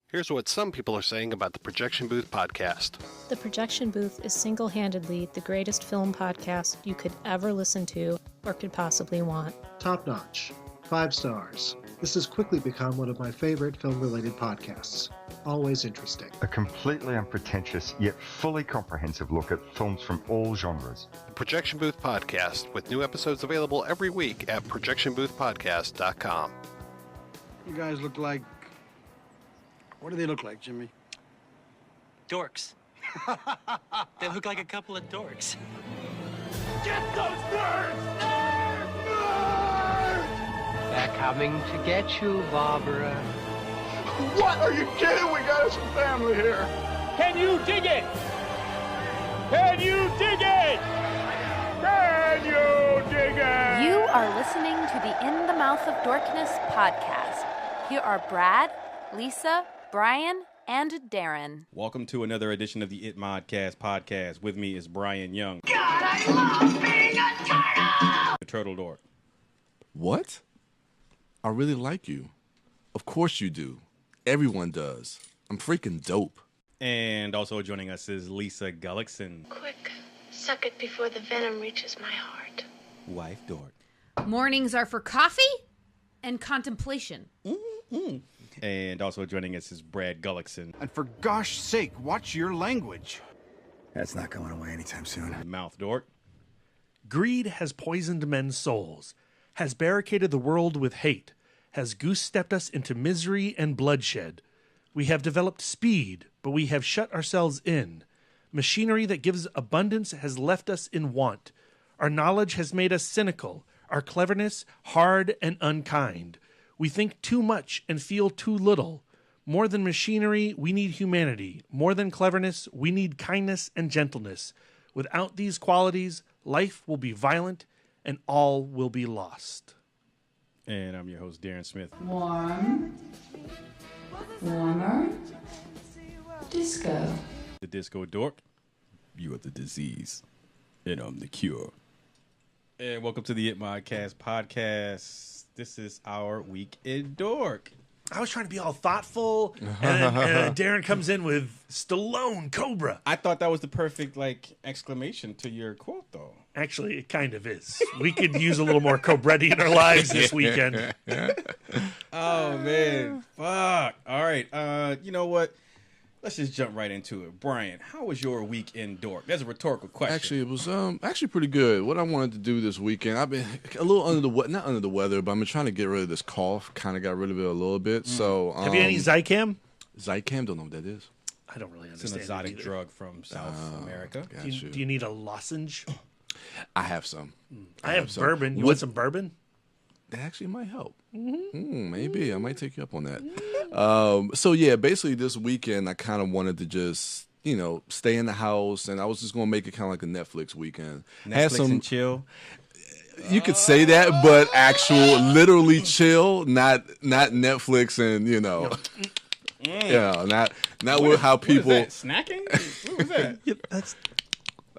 Here's what some people are saying about the Projection Booth podcast. The Projection Booth is single-handedly the greatest film podcast you could ever listen to or could possibly want. Top notch. 5 stars. This has quickly become one of my favorite film-related podcasts. Always interesting. A completely unpretentious yet fully comprehensive look at films from all genres. The Projection Booth podcast, with new episodes available every week at projectionboothpodcast.com. You guys look like... What do they look like, Jimmy? Dorks. They look like a couple of dorks. Get those nerds! Nerds! Nerds! They're coming to get you, Barbara. What? Are you kidding? We got us some family here. Can you dig it? Can you dig it? Can you dig it? You are listening to the In the Mouth of Dorkness podcast. Here are Brad, Lisa, Brian, and Darren. Welcome to another edition of the It Modcast podcast. With me is Brian Young. God, I love being a turtle! The Turtle Dork. What? I really like you. Of course you do. Everyone does. I'm freaking dope. And also joining us is Lisa Gullickson. Quick, suck it before the venom reaches my heart. Wife Dork. Mornings are for coffee and contemplation. Mm-hmm. And also joining us is Brad Gullickson. And for gosh sake, watch your language. That's not going away anytime soon. Mouth Dork. Greed has poisoned men's souls, has barricaded the world with hate, has goose-stepped us into misery and bloodshed. We have developed speed, but we have shut ourselves in. Machinery that gives abundance has left us in want. Our knowledge has made us cynical, our cleverness hard and unkind. We think too much and feel too little. More than machinery, we need humanity. More than cleverness, we need kindness and gentleness. Without these qualities, life will be violent and all will be lost. And I'm your host, Darren Smith. Warm. Warmer. Disco. The Disco Dork. You are the disease, and I'm the cure. And welcome to the It Modcast podcast. This is our week in Dork. I was trying to be all thoughtful, and Darren comes in with Stallone Cobra. I thought that was the perfect exclamation to your quote, though. Actually, it kind of is. We could use a little more Cobretti in our lives this weekend. Oh, man. Fuck. All right. You know what? Let's just jump right into it. Brian, how was your week in Dork? That's a rhetorical question. Actually, it was actually pretty good. What I wanted to do this weekend, I've been a little not under the weather, but I've been trying to get rid of this cough. Kind of got rid of it a little bit. So, have you any Zicam? Zicam, don't know what that is. I don't really It's understand. It's an exotic drug from South America. Do you need a losenge? I have some. I have some. Bourbon. You want some bourbon? That actually might help. Maybe. I might take you up on that. So, yeah, basically this weekend I kind of wanted to just, stay in the house, and I was just going to make it kind of like a Netflix weekend. Netflix and chill? You could say that, but actual, literally chill, not Netflix and, not with how people... What is that, snacking? What was that? That's...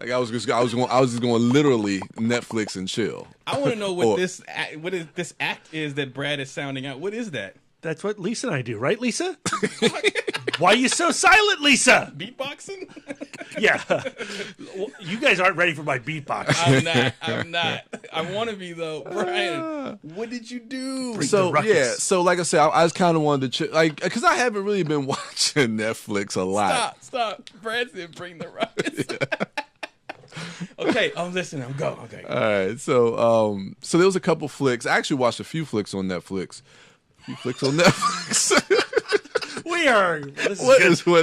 Like I was just going literally Netflix and chill. I want to know what this act is that Brad is sounding out. What is that? That's what Lisa and I do, right, Lisa? Why are you so silent, Lisa? Beatboxing? Yeah. You guys aren't ready for my beatbox. I'm not. I want to be, though. Brian, what did you do? So like I said, I just kind of wanted to because I haven't really been watching Netflix a lot. Stop. Brad said bring the ruckus. Yeah. Okay, I'm listening. I'm going. Okay. All right. So there was a couple flicks. I actually watched a few flicks on Netflix. What's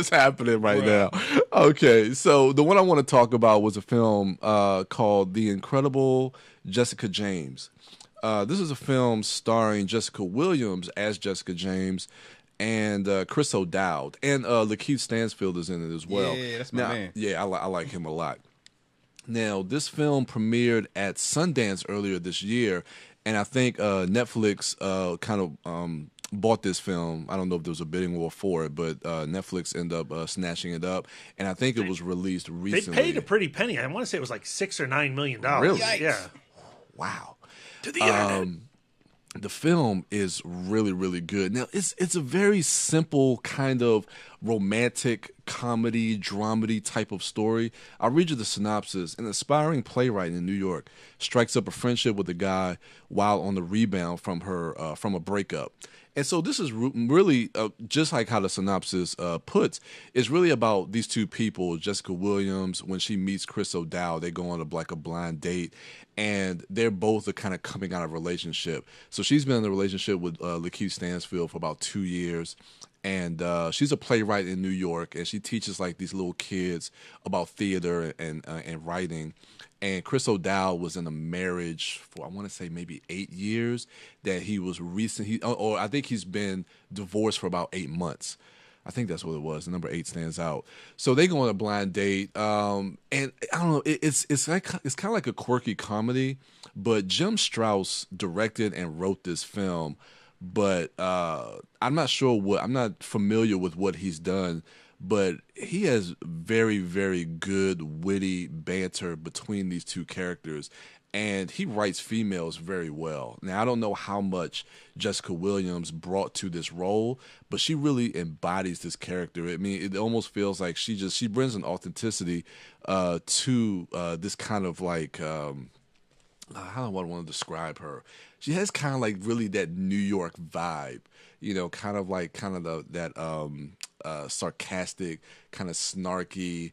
happening right now? Okay, so the one I want to talk about was a film called The Incredible Jessica James. This is a film starring Jessica Williams as Jessica James and Chris O'Dowd, and Lakeith Stanfield is in it as well. Yeah, that's my man. Yeah, I like him a lot. Now, this film premiered at Sundance earlier this year, and I think Netflix kind of bought this film. I don't know if there was a bidding war for it, but Netflix ended up snatching it up, and I think it was released recently. They paid a pretty penny. I want to say it was like $6 or $9 million. Really? Yeah. Wow. To the internet. the film is really, really good. Now, it's a very simple kind of romantic comedy, dramedy type of story. I'll read you the synopsis. An aspiring playwright in New York strikes up a friendship with a guy while on the rebound from a breakup. And so this is really, just like how the synopsis puts, it's really about these two people, Jessica Williams, when she meets Chris O'Dowd, they go on a blind date, and they're both kind of coming out of a relationship. So she's been in a relationship with Lakeith Stanfield for about 2 years, and she's a playwright in New York, and she teaches like these little kids about theater and writing. And Chris O'Dowd was in a marriage for, I want to say, maybe 8 years. That he was or I think he's been divorced for about 8 months. I think that's what it was. The number 8 stands out. So they go on a blind date, and I don't know. It's kind of like a quirky comedy. But Jim Strouse directed and wrote this film. But I'm not familiar with what he's done. But he has very, very good, witty banter between these two characters. And he writes females very well. Now, I don't know how much Jessica Williams brought to this role, but she really embodies this character. I mean, it almost feels like she brings an authenticity to this kind of like, how do I want to describe her? She has kind of like really that New York vibe, that sarcastic, kind of snarky,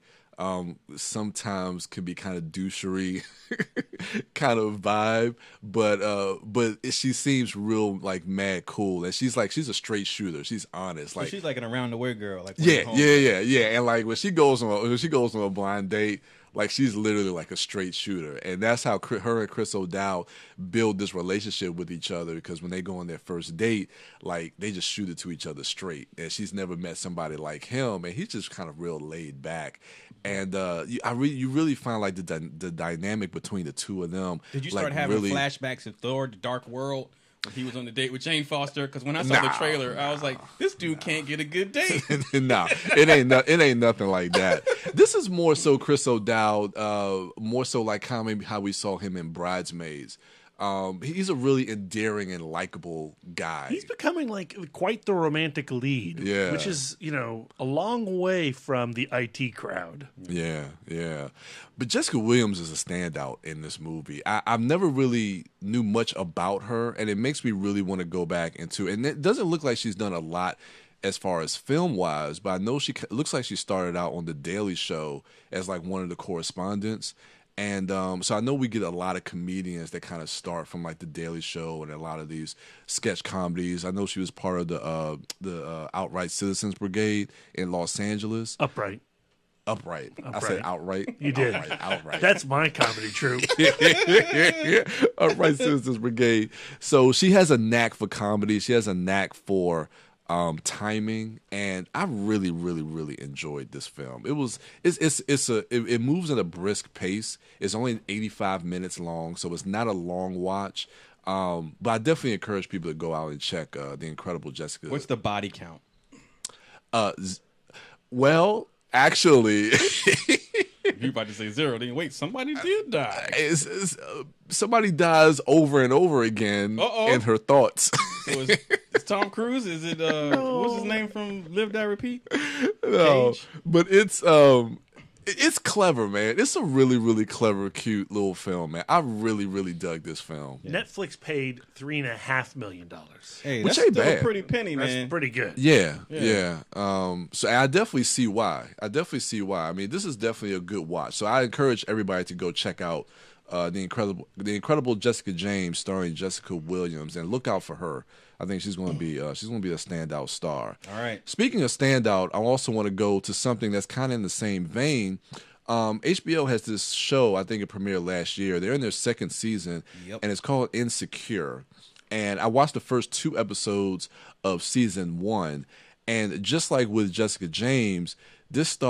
sometimes can be kind of douchery kind of vibe, but she seems real like mad cool, and she's a straight shooter. She's honest, like she's like an around the way girl. Like yeah, and like when she goes on a blind date. Like, she's literally like a straight shooter. And that's how her and Chris O'Dowd build this relationship with each other, because when they go on their first date, like, they just shoot it to each other straight. And she's never met somebody like him, and he's just kind of real laid back. And you really find like the dynamic between the two of them. Did you start having flashbacks of Thor: The Dark World? When he was on the date with Jane Foster, because when I saw the trailer, I was like, "This dude can't get a good date." Nah, it ain't nothing like that. This is more so Chris O'Dowd, more so like how we saw him in Bridesmaids. He's a really endearing and likable guy. He's becoming like quite the romantic lead, which is, a long way from the IT crowd. Yeah. But Jessica Williams is a standout in this movie. I've never really knew much about her, and it makes me really want to go back into it. And it doesn't look like she's done a lot as far as film-wise, but I know it looks like she started out on The Daily Show as like one of the correspondents. And so I know we get a lot of comedians that kind of start from like The Daily Show and a lot of these sketch comedies. I know she was part of the Outright Citizens Brigade in Los Angeles. Upright. I said outright. You did. Outright. That's my comedy troupe. Upright Citizens Brigade. So she has a knack for comedy. She has a knack for timing, and I really, really, really enjoyed this film. It moves at a brisk pace. It's only 85 minutes long, so it's not a long watch. But I definitely encourage people to go out and check The Incredible Jessica. What's the body count? Well, actually, you about to say 0? Then wait, somebody did die. Somebody dies over and over again in her thoughts. So it's Tom Cruise? Is it what's his name from Live Die Repeat? No, Cage? but it's clever, man. It's a really, really clever, cute little film, man. I really, really dug this film. Netflix paid $3.5 million. Hey, which that's ain't still bad. a pretty penny, man. That's pretty good. Yeah. So I definitely see why. I mean, this is definitely a good watch. So I encourage everybody to go check out the incredible Jessica James, starring Jessica Williams, and look out for her. I think she's going to be a standout star. All right. Speaking of standout, I also want to go to something that's kind of in the same vein. HBO has this show, I think it premiered last year. They're in their second season, and it's called Insecure. And I watched the first 2 episodes of season 1, and just like with Jessica James, this is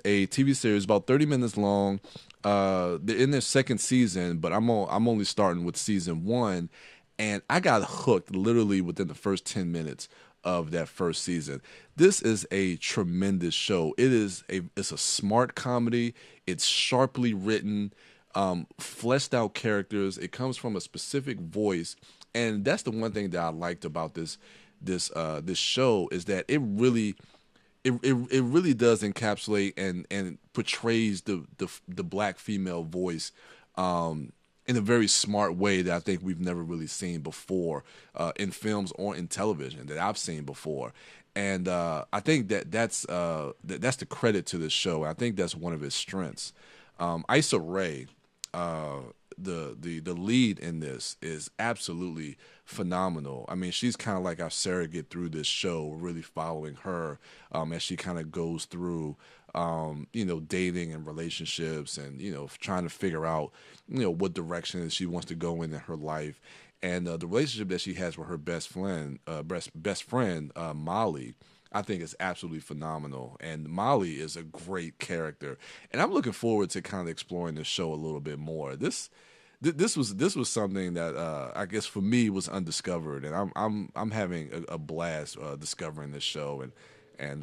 a TV series about 30 minutes long. They're in their second season, but I'm only starting with season 1. And I got hooked literally within the first 10 minutes of that first season. This is a tremendous show. It's a smart comedy. It's sharply written, fleshed out characters. It comes from a specific voice, And that's the one thing that I liked about this show is that it really does encapsulate and portrays the black female voice in a very smart way that I think we've never really seen before in films or in television that I've seen before. And I think that's the credit to this show. I think that's one of its strengths. Issa Rae, the lead in this, is absolutely phenomenal. I mean, she's kind of like our surrogate through this show, really following her as she kind of goes through, dating and relationships and, trying to figure out, what direction she wants to go in her life. And the relationship that she has with her best friend, Molly, I think is absolutely phenomenal. And Molly is a great character. And I'm looking forward to kind of exploring this show a little bit more. This was something that I guess for me was undiscovered, and I'm having a blast discovering this show. And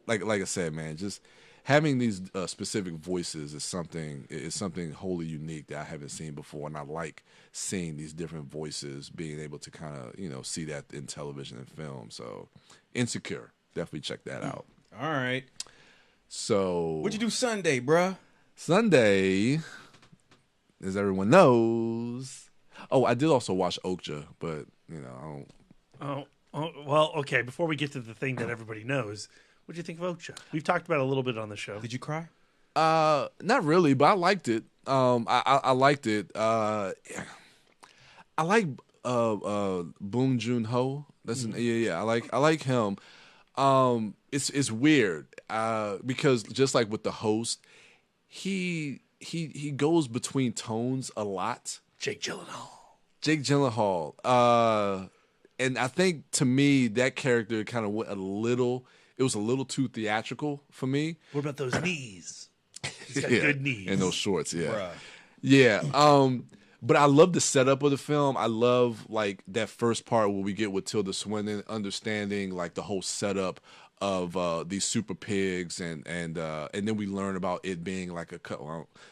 like I said, man, just having these specific voices is something wholly unique that I haven't seen before, and I like seeing these different voices, being able to kind of see that in television and film. So, Insecure, definitely check that out. All right. So, what'd you do Sunday, bruh? Sunday, as everyone knows. Oh, I did also watch Okja, but I don't. Oh, well, okay. Before we get to the thing that everybody knows, what do you think of Okja? We've talked about it a little bit on the show. Did you cry? Not really, but I liked it. I liked it. I like Bong Joon-ho. That's I like him. It's weird because just like with the host, he goes between tones a lot. Jake Gyllenhaal. And I think to me that character kind of went a little too theatrical for me. What about those knees? He's got good knees. And those shorts, yeah. Bruh. Yeah. But I love the setup of the film. I love like that first part where we get with Tilda Swinton, understanding like the whole setup of these super pigs, and then we learn about it being like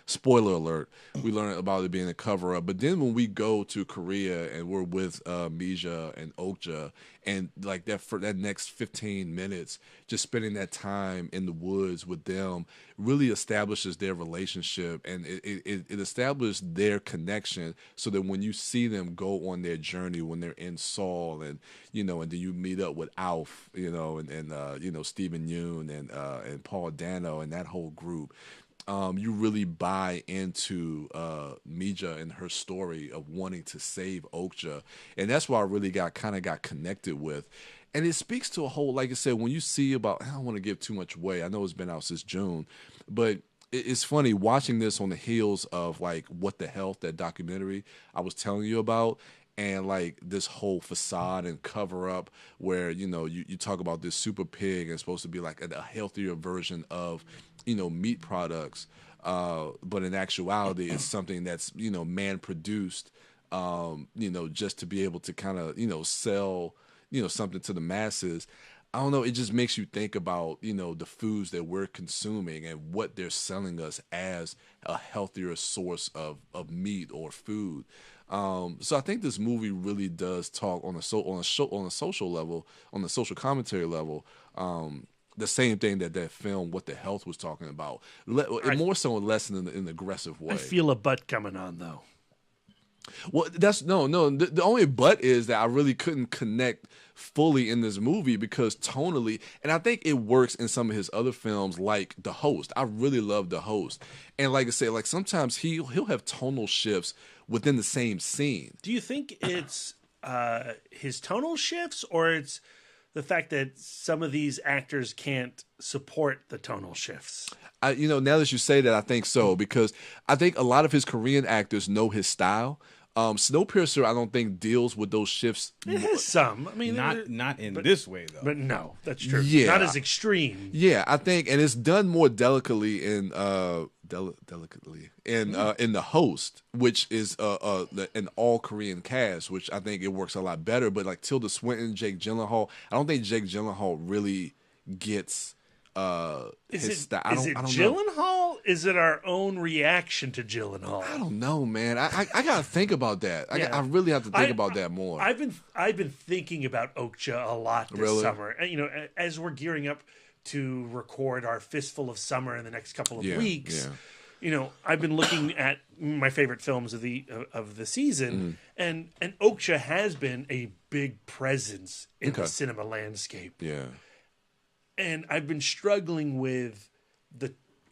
spoiler alert, we learn about it being a cover up. But then when we go to Korea and we're with Mija and Okja, and like that for that next 15 minutes, just spending that time in the woods with them really establishes their relationship, and it established their connection, so that when you see them go on their journey, when they're in Seoul, and and then you meet up with Alf, and Stephen Yoon and Paul Dano and that whole group, you really buy into Mija and her story of wanting to save Okja, and that's why I really got connected with. And it speaks to a whole, like I said, when you see about, I don't want to give too much away. I know it's been out since June, but it's funny watching this on the heels of like What the Health, that documentary I was telling you about. And like this whole facade and cover up where, you talk about this super pig and it's supposed to be like a healthier version of, meat products. But in actuality, it's something that's, man produced, just to be able to kind of, sell, something to the masses. I don't know. It just makes you think about, the foods that we're consuming and what they're selling us as a healthier source of meat or food. So I think this movie really does talk on a social level, on the social commentary level, the same thing that film What the Health was talking about. More so less in an aggressive way. I feel a butt coming on though. Well, that's no. The only but is that I really couldn't connect fully in this movie because tonally, and I think it works in some of his other films like The Host. I really love The Host, and like I say, like sometimes he'll have tonal shifts within the same scene. Do you think it's his tonal shifts, or it's the fact that some of these actors can't support the tonal shifts? Now that you say that, I think so, because I think a lot of his Korean actors know his style. Snowpiercer, I don't think deals with those shifts. It has some. I mean, not in this way though. But no, that's true. Yeah, not as extreme. Yeah, I think, and it's done more delicately in The Host, which is an all Korean cast, which I think it works a lot better. But like Tilda Swinton, Jake Gyllenhaal, I don't think Jake Gyllenhaal really gets Is his it style. is it I don't know. Gyllenhaal? Is it our own reaction to Gyllenhaal? I don't know, man. I gotta think about that. Yeah. I really have to think about that more. I've been thinking about Okja a lot this summer, and as we're gearing up to record our Fistful of Summer in the next couple of weeks. Yeah. I've been looking at my favorite films of the season, and Okja has been a big presence in the cinema landscape. Yeah. And I've been struggling with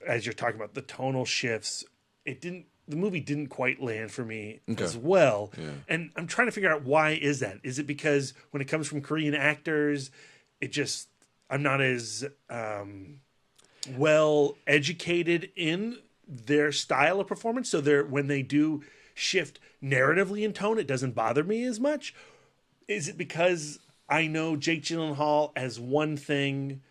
as you're talking about the tonal shifts. The movie didn't quite land for me as well. Yeah. And I'm trying to figure out why is that? Is it because when it comes from Korean actors, I'm not as well educated in their style of performance. So when they do shift narratively in tone, it doesn't bother me as much. Is it because I know Jake Gyllenhaal as one thing?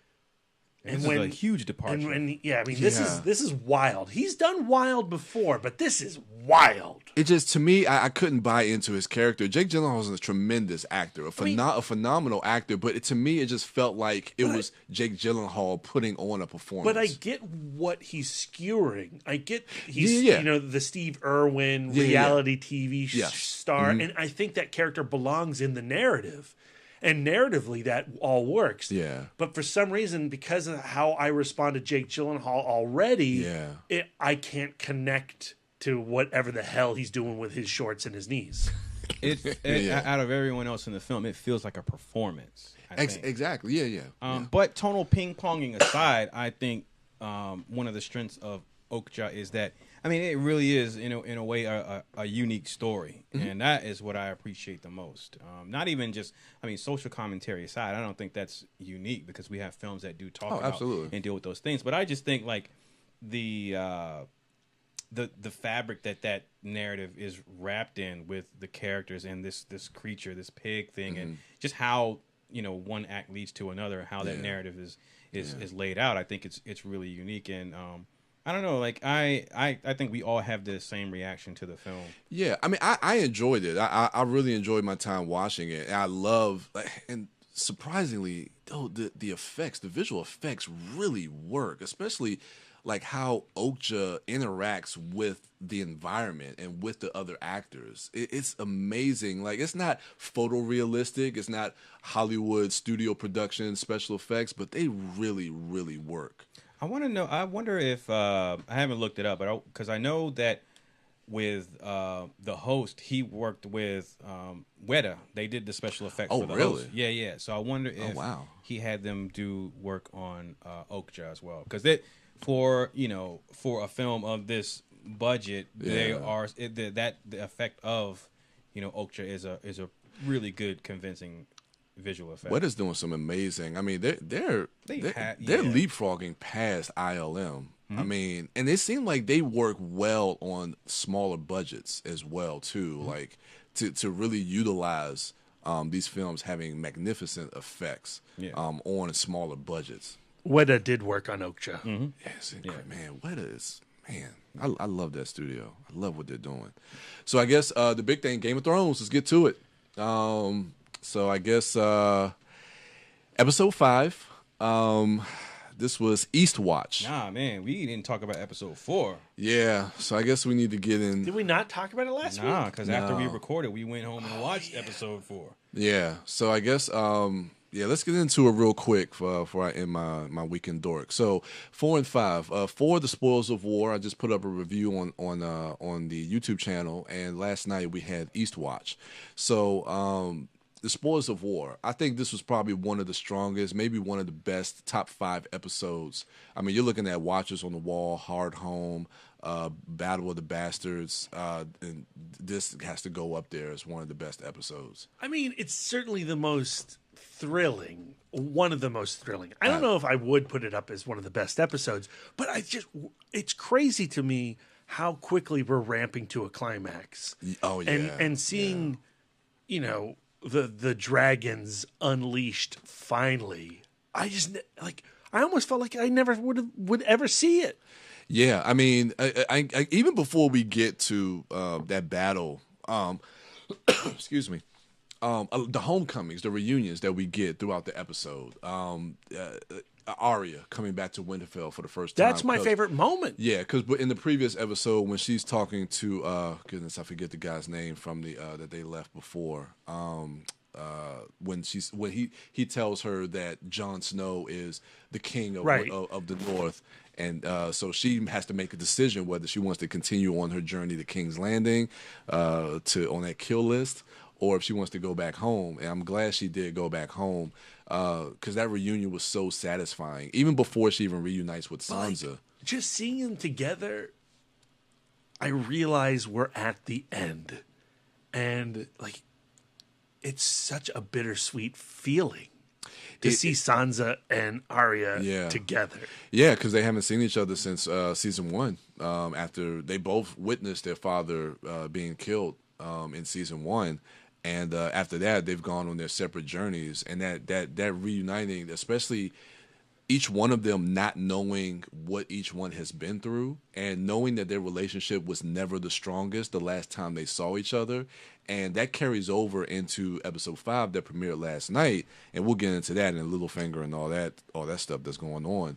This is a huge departure. This is wild. He's done wild before, but this is wild. It just, to me, I couldn't buy into his character. Jake Gyllenhaal is a tremendous actor, a phenomenal actor, but to me, it just felt like it was Jake Gyllenhaal putting on a performance. But I get what he's skewering. I get he's the Steve Irwin reality TV star, and I think that character belongs in the narrative. And narratively, that all works. Yeah. But for some reason, because of how I respond to Jake Gyllenhaal already, I can't connect to whatever the hell he's doing with his shorts and his knees. Out of everyone else in the film, it feels like a performance. Exactly. Yeah. But tonal ping-ponging aside, I think one of the strengths of Okja is that, it really is, in a way, a unique story. And that is what I appreciate the most. Not even just, social commentary aside, I don't think that's unique because we have films that do talk about and deal with those things. But I just think, like, the fabric that narrative is wrapped in with the characters and this creature, this pig thing, and just how, one act leads to another, how that narrative is laid out. I think it's really unique. And, I don't know. Like I think we all have the same reaction to the film. Yeah, I enjoyed it. I really enjoyed my time watching it. And I love, and surprisingly, though, the effects, the visual effects, really work. Especially like how Okja interacts with the environment and with the other actors. It's amazing. Like, it's not photorealistic. It's not Hollywood studio production special effects, but they really, really work. I wonder if I haven't looked it up, but because I know that with the host, he worked with Weta. They did the special effects for the host. Yeah. So I wonder if he had them do work on Okja as well, because for a film of this budget, the effect of Okja is a really good, convincing visual effect. Weta's doing some amazing. They're leapfrogging past ILM. And it seemed like they work well on smaller budgets as well too. Like to really utilize these films having magnificent effects on smaller budgets. Weta did work on Okja. Yes, man. Weta is I love that studio. I love what they're doing. So I guess the big thing, Game of Thrones. Let's get to it. So I guess episode 5. This was Eastwatch. Nah, man, we didn't talk about episode 4. Yeah, so I guess we need to get in. Did we not talk about it last week? Nah, because after we recorded, we went home and watched episode 4. Yeah, so I guess let's get into it real quick before I end my weekend dork. So 4 and 5. 4, The Spoils of War. I just put up a review on the YouTube channel, and last night we had Eastwatch. So The Spoils of War. I think this was probably one of the strongest, maybe one of the best top 5 episodes. You're looking at Watchers on the Wall, Hard Home, Battle of the Bastards, and this has to go up there as one of the best episodes. It's certainly the most thrilling, one of the most thrilling. I don't know if I would put it up as one of the best episodes, but it's crazy to me how quickly we're ramping to a climax. Oh yeah, and seeing, the dragons unleashed finally. I almost felt like I never would ever see it. Yeah, I even before we get to that battle, excuse me, the homecomings, the reunions that we get throughout the episode, Arya coming back to Winterfell for the first time. That's my favorite moment. Yeah, because in the previous episode when she's talking to goodness, I forget the guy's name from the that they left before. When he tells her that Jon Snow is the king of the North, and so she has to make a decision whether she wants to continue on her journey to King's Landing, on that kill list, or if she wants to go back home. And I'm glad she did go back home, because that reunion was so satisfying, even before she even reunites with Sansa. Like, just seeing them together, I realize we're at the end, and like, it's such a bittersweet feeling to see Sansa and Arya together. Yeah, because they haven't seen each other since season 1. After they both witnessed their father being killed in season 1, and after that, they've gone on their separate journeys. And that reuniting, especially each one of them not knowing what each one has been through, and knowing that their relationship was never the strongest the last time they saw each other. And that carries over into episode 5 that premiered last night, and we'll get into that in Littlefinger and all that stuff that's going on.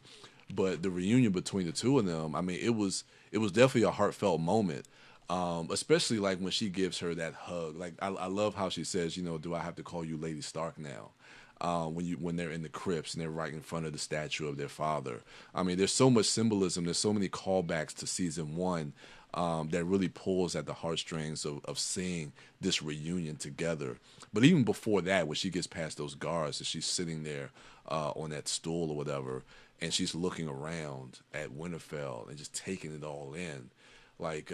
But the reunion between the two of them, I mean, it was definitely a heartfelt moment, especially like when she gives her that hug. Like I love how she says, do I have to call you Lady Stark now? When they're in the crypts and they're right in front of the statue of their father. I mean, there's so much symbolism. There's so many callbacks to season 1 that really pulls at the heartstrings of seeing this reunion together. But even before that, when she gets past those guards and she's sitting there on that stool or whatever, and she's looking around at Winterfell and just taking it all in, like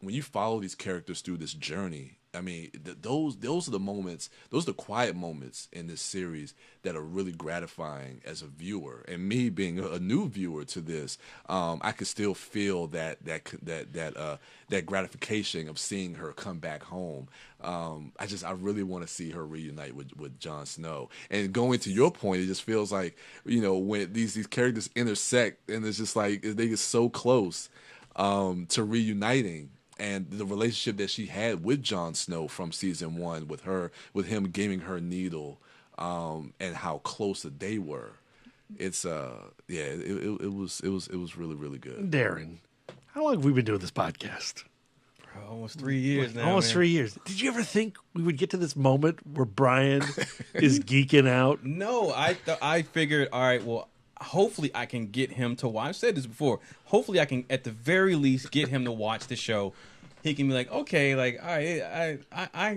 when you follow these characters through this journey, I mean, those are the moments, those are the quiet moments in this series that are really gratifying as a viewer. And me being a new viewer to this, I could still feel that gratification of seeing her come back home. I really want to see her reunite with Jon Snow. And going to your point, it just feels like, when these characters intersect, and it's just like they get so close to reuniting. And the relationship that she had with Jon Snow from season 1, with him giving her needle, and how close that they were, it was really, really good. Darren, how long have we been doing this podcast? Almost 3 years now. Almost 3 years. Did you ever think we would get to this moment where Brian is geeking out? No, I figured, all right, well, hopefully I can get him to watch. I've said this before. Hopefully I can, at the very least, get him to watch the show. He can be like, okay, like, all right,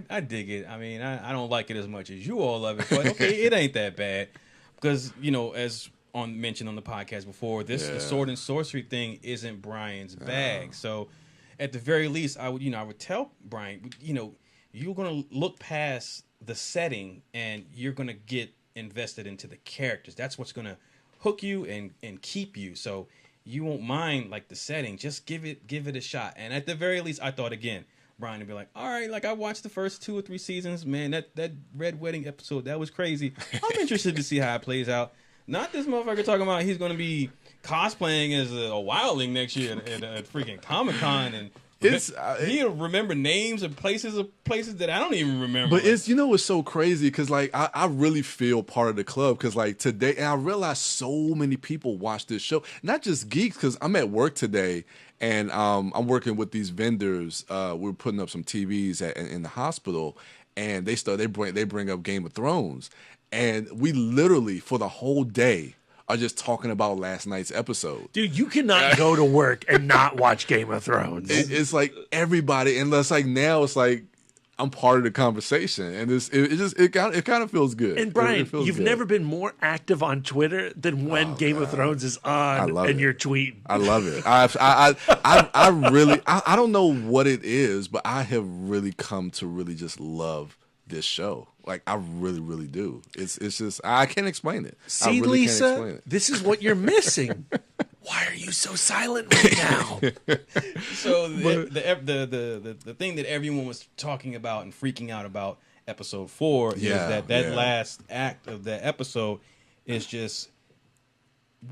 I dig it. I mean, I don't like it as much as you all love it, but okay, it ain't that bad. Because, as mentioned on the podcast before, the sword and sorcery thing isn't Brian's bag. So at the very least, I would tell Brian, you're going to look past the setting and you're going to get invested into the characters. That's what's going to hook you and keep you. So you won't mind like the setting. Just give it a shot. And at the very least, I thought again, Brian would be like, all right, like I watched the first 2 or 3 seasons, man. That Red Wedding episode, that was crazy. I'm interested to see how it plays out. Not this motherfucker talking about he's going to be cosplaying as a wildling next year at freaking Comic-Con, and he'll remember names of places that I don't even remember. But it's so crazy because like I really feel part of the club, because like today, and I realize so many people watch this show, not just geeks, because I'm at work today and I'm working with these vendors. We're putting up some TVs in the hospital, and they bring up Game of Thrones, and we literally for the whole day are just talking about last night's episode. Dude, you cannot go to work and not watch Game of Thrones. It's like everybody, and it's like now it's like I'm part of the conversation, and it kind of feels good. And Brian, you've good. Never been more active on Twitter than when Game of Thrones is on and you're tweeting. I love it. I really I don't know what it is, but I have really come to really just love this show. Like I really, really do. It's just I can't explain it. See, really Lisa, can't explain it. This is what you're missing. Why are you so silent right now? So the thing that everyone was talking about and freaking out about episode 4 is that last act of that episode is just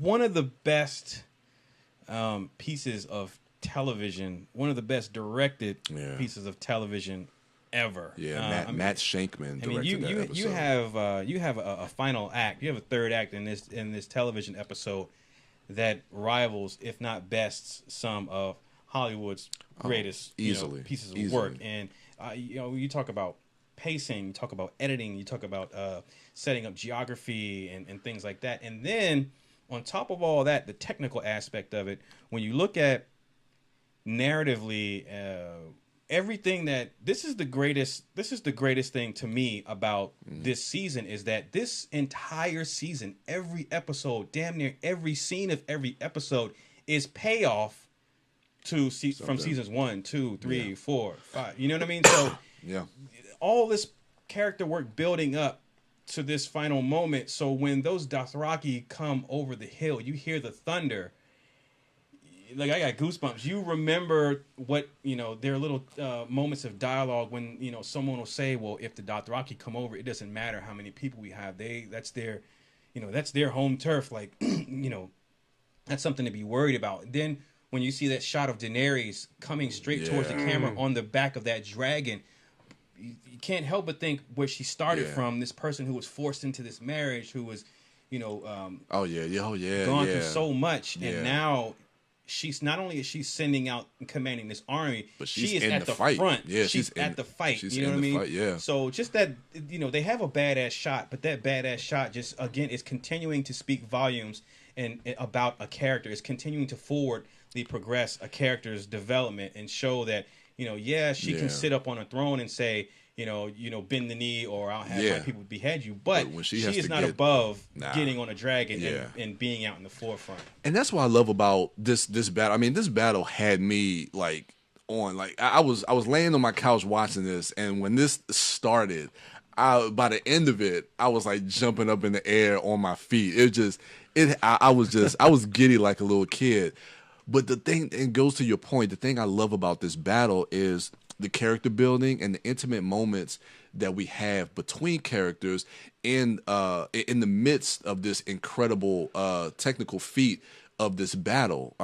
one of the best pieces of television, one of the best directed pieces of television ever. Yeah, Matt Shankman directed that episode. You have a final act. You have a third act in this television episode that rivals, if not bests, some of Hollywood's greatest pieces of work. And you talk about pacing, you talk about editing, you talk about setting up geography and things like that. And then on top of all that, the technical aspect of it, when you look at narratively, everything that this is the greatest thing to me about this season is that this entire season, every episode, damn near every scene of every episode is payoff to from seasons 1, 2, 3, 4, 5. You know what I mean? So all this character work building up to this final moment. So when those Dothraki come over the hill, you hear the thunder. Like, I got goosebumps. You remember what, there are little moments of dialogue when, someone will say, well, if the Dothraki come over, it doesn't matter how many people we have. That's their home turf. Like, that's something to be worried about. Then when you see that shot of Daenerys coming straight towards the camera on the back of that dragon, you can't help but think where she started from, this person who was forced into this marriage, who was, gone through so much. And now she's not only is she sending out and commanding this army, but she is at the front. Yeah, she's at the fight. You know what I mean? Fight, yeah. So just that, they have a badass shot, but that badass shot just, again, is continuing to speak volumes and about a character. It's continuing to progress a character's development and show that, she can sit up on a throne and say, bend the knee, or I'll have my people behead you. But when she is not above getting on a dragon and being out in the forefront. And that's what I love about this battle. I mean, this battle had me I was laying on my couch watching this, and when this started, by the end of it, I was like jumping up in the air on my feet. I was giddy like a little kid. But the thing, and goes to your point, the thing I love about this battle is the character building and the intimate moments that we have between characters in the midst of this incredible technical feat of this battle.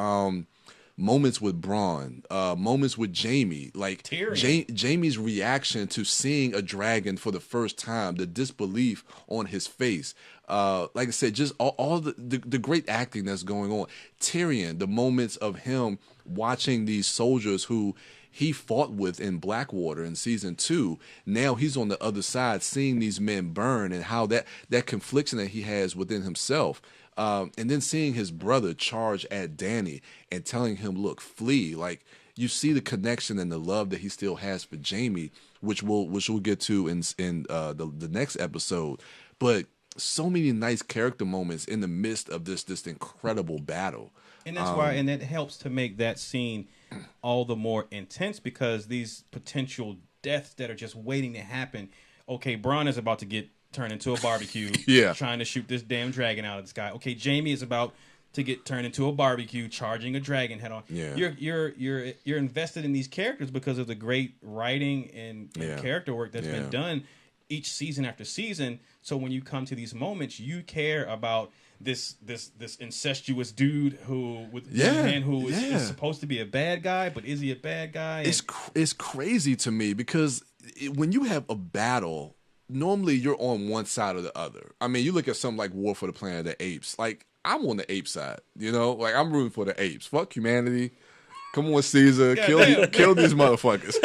Moments with Bronn, moments with Jaime, like Jaime's reaction to seeing a dragon for the first time, the disbelief on his face. Like I said, just all the great acting that's going on. Tyrion, the moments of him watching these soldiers who he fought with in Blackwater in season 2. Now he's on the other side, seeing these men burn, and how that confliction that he has within himself. And then seeing his brother charge at Dany and telling him, look, flee. Like, you see the connection and the love that he still has for Jaime, which we'll get to in the next episode. But so many nice character moments in the midst of this incredible battle. And that's why, and that helps to make that scene all the more intense, because these potential deaths that are just waiting to happen. Okay, Bronn is about to get turned into a barbecue, trying to shoot this damn dragon out of the sky. Okay, Jaime is about to get turned into a barbecue, charging a dragon head on. Yeah. You're invested in these characters because of the great writing and character work that's been done each season after season. So when you come to these moments, you care about this incestuous dude who is supposed to be a bad guy, but is he a bad guy? It's crazy to me, because when you have a battle, normally you're on one side or the other. I mean, you look at something like War for the Planet of the Apes. Like, I'm on the ape side, like I'm rooting for the apes. Fuck humanity. Come on, Caesar, kill these motherfuckers.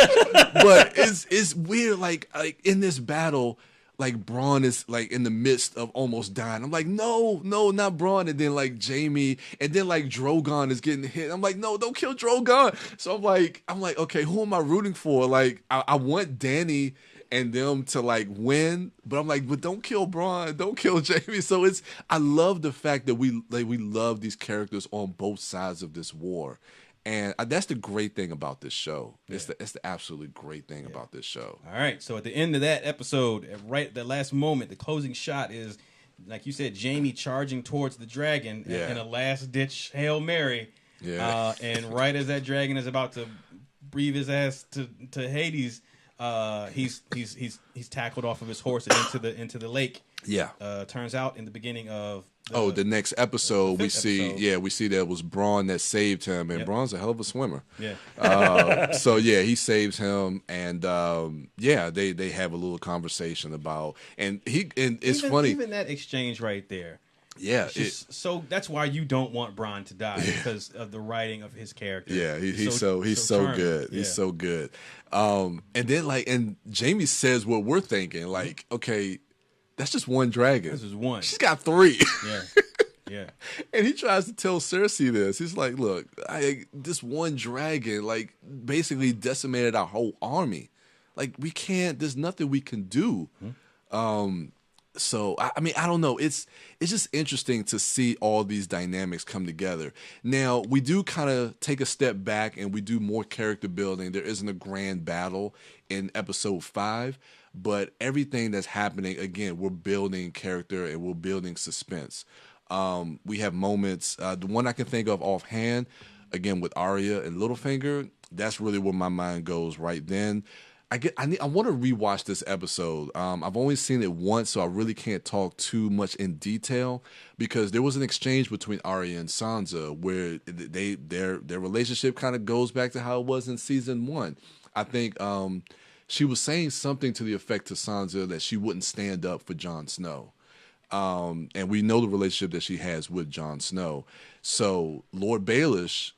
But it's weird, like in this battle, like Bronn is like in the midst of almost dying. I'm like, no, not Bronn. And then like Jaime, and then like Drogon is getting hit. I'm like, no, don't kill Drogon. So I'm like, okay, who am I rooting for? Like, I want Dany and them to like win, but I'm like, but don't kill Bronn, don't kill Jaime. So I love the fact that we love these characters on both sides of this war. And that's the great thing about this show. Yeah. It's the absolutely great thing about this show. All right, so at the end of that episode, right at the last moment, the closing shot is, like you said, Jaime charging towards the dragon in a last-ditch Hail Mary. Yeah. And right as that dragon is about to breathe his ass to Hades, he's tackled off of his horse and into the lake. Yeah. Turns out in the beginning of the next episode we see episode. we see that it was Braun that saved him, and Braun's a hell of a swimmer. Yeah. So yeah, he saves him, and they have a little conversation about, and it's funny, even that exchange right there. Yeah, so that's why you don't want Braun to die, because of the writing of his character. Yeah, he's so good. Yeah. He's so good. And then and Jamie says what we're thinking, like, okay, that's just one dragon. This is one. She's got 3. Yeah. Yeah. And he tries to tell Cersei this. He's like, look, this one dragon, basically decimated our whole army. We can't, there's nothing we can do. So, I mean, I don't know. It's just interesting to see all these dynamics come together. Now, we do kind of take a step back and we do more character building. There isn't a grand battle in episode 5, but everything that's happening, again, we're building character and we're building suspense. We have moments. The one I can think of offhand, again, with Arya and Littlefinger, that's really where my mind goes right then. I want to rewatch this episode. I've only seen it once, so I really can't talk too much in detail, because there was an exchange between Arya and Sansa where their relationship kind of goes back to how it was in season 1. I think she was saying something to the effect to Sansa that she wouldn't stand up for Jon Snow. And we know the relationship that she has with Jon Snow. So Lord Baelish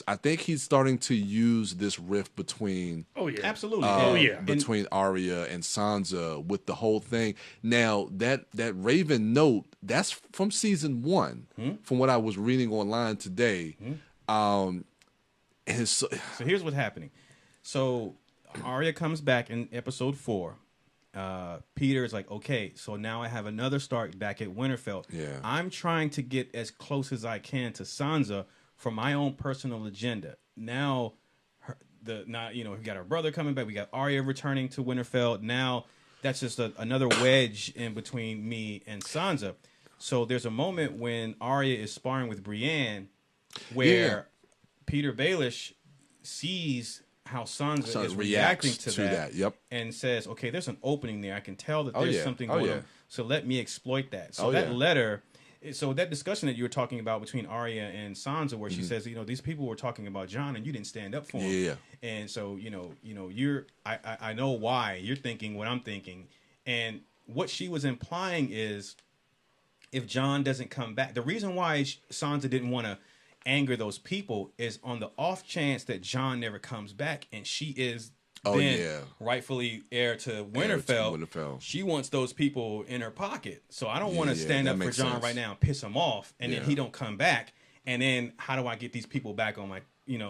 I think he's starting to use this rift between absolutely between Arya and Sansa with the whole thing. Now that Raven note, that's from season 1, from what I was reading online today. And so here's what's happening. So Arya comes back in episode 4. Peter is like, okay, so now I have another Stark back at Winterfell. Yeah. I'm trying to get as close as I can to Sansa for my own personal agenda. Now, we got her brother coming back. We got Arya returning to Winterfell. Now, that's just another wedge in between me and Sansa. So there's a moment when Arya is sparring with Brienne where Peter Baelish sees how Sansa is reacting to that. Yep. And says, okay, there's an opening there. I can tell that there's something going on. So let me exploit that. So letter, so that discussion that you were talking about between Arya and Sansa, where she says, these people were talking about Jon and you didn't stand up for him. Yeah. And so, I know why you're thinking what I'm thinking. And what she was implying is, if Jon doesn't come back, the reason why Sansa didn't want to anger those people is on the off chance that Jon never comes back and she is rightfully heir to Winterfell. She wants those people in her pocket. So I don't want to stand up for Jon right now and piss him off, and then he don't come back. And then how do I get these people back on my,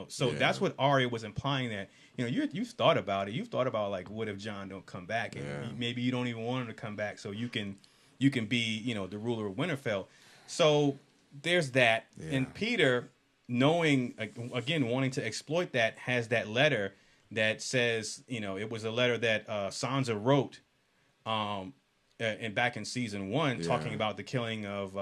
So that's what Arya was implying, that you've thought about it. You've thought about, like, what if Jon don't come back, and maybe you don't even want him to come back, so you can be the ruler of Winterfell. So there's that. And Peter, knowing, again, wanting to exploit that, has that letter that says, it was a letter that Sansa wrote back in season 1, talking about the killing of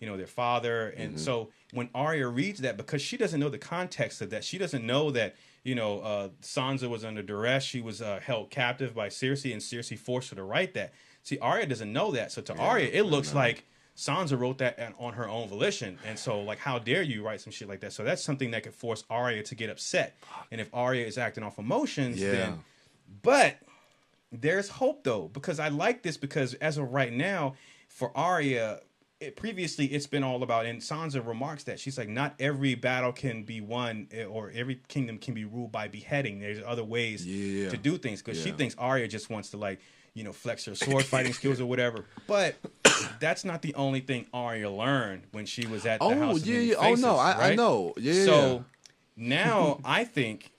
their father. And so when Arya reads that, because she doesn't know the context of that, she doesn't know that Sansa was under duress, she was held captive by Cersei, and Cersei forced her to write that. See, Arya doesn't know that. So to Arya, it looks like Sansa wrote that on her own volition. And so, like, how dare you write some shit like that? So that's something that could force Arya to get upset. And if Arya is acting off emotions, then... But there's hope, though, because I like this, because as of right now, for Arya, previously it's been all about, and Sansa remarks that, she's like, not every battle can be won, or every kingdom can be ruled by beheading. There's other ways to do things, because she thinks Arya just wants to, like, flex her sword fighting skills or whatever. But that's not the only thing Arya learned when she was at the House of Many Faces, I know. So now I think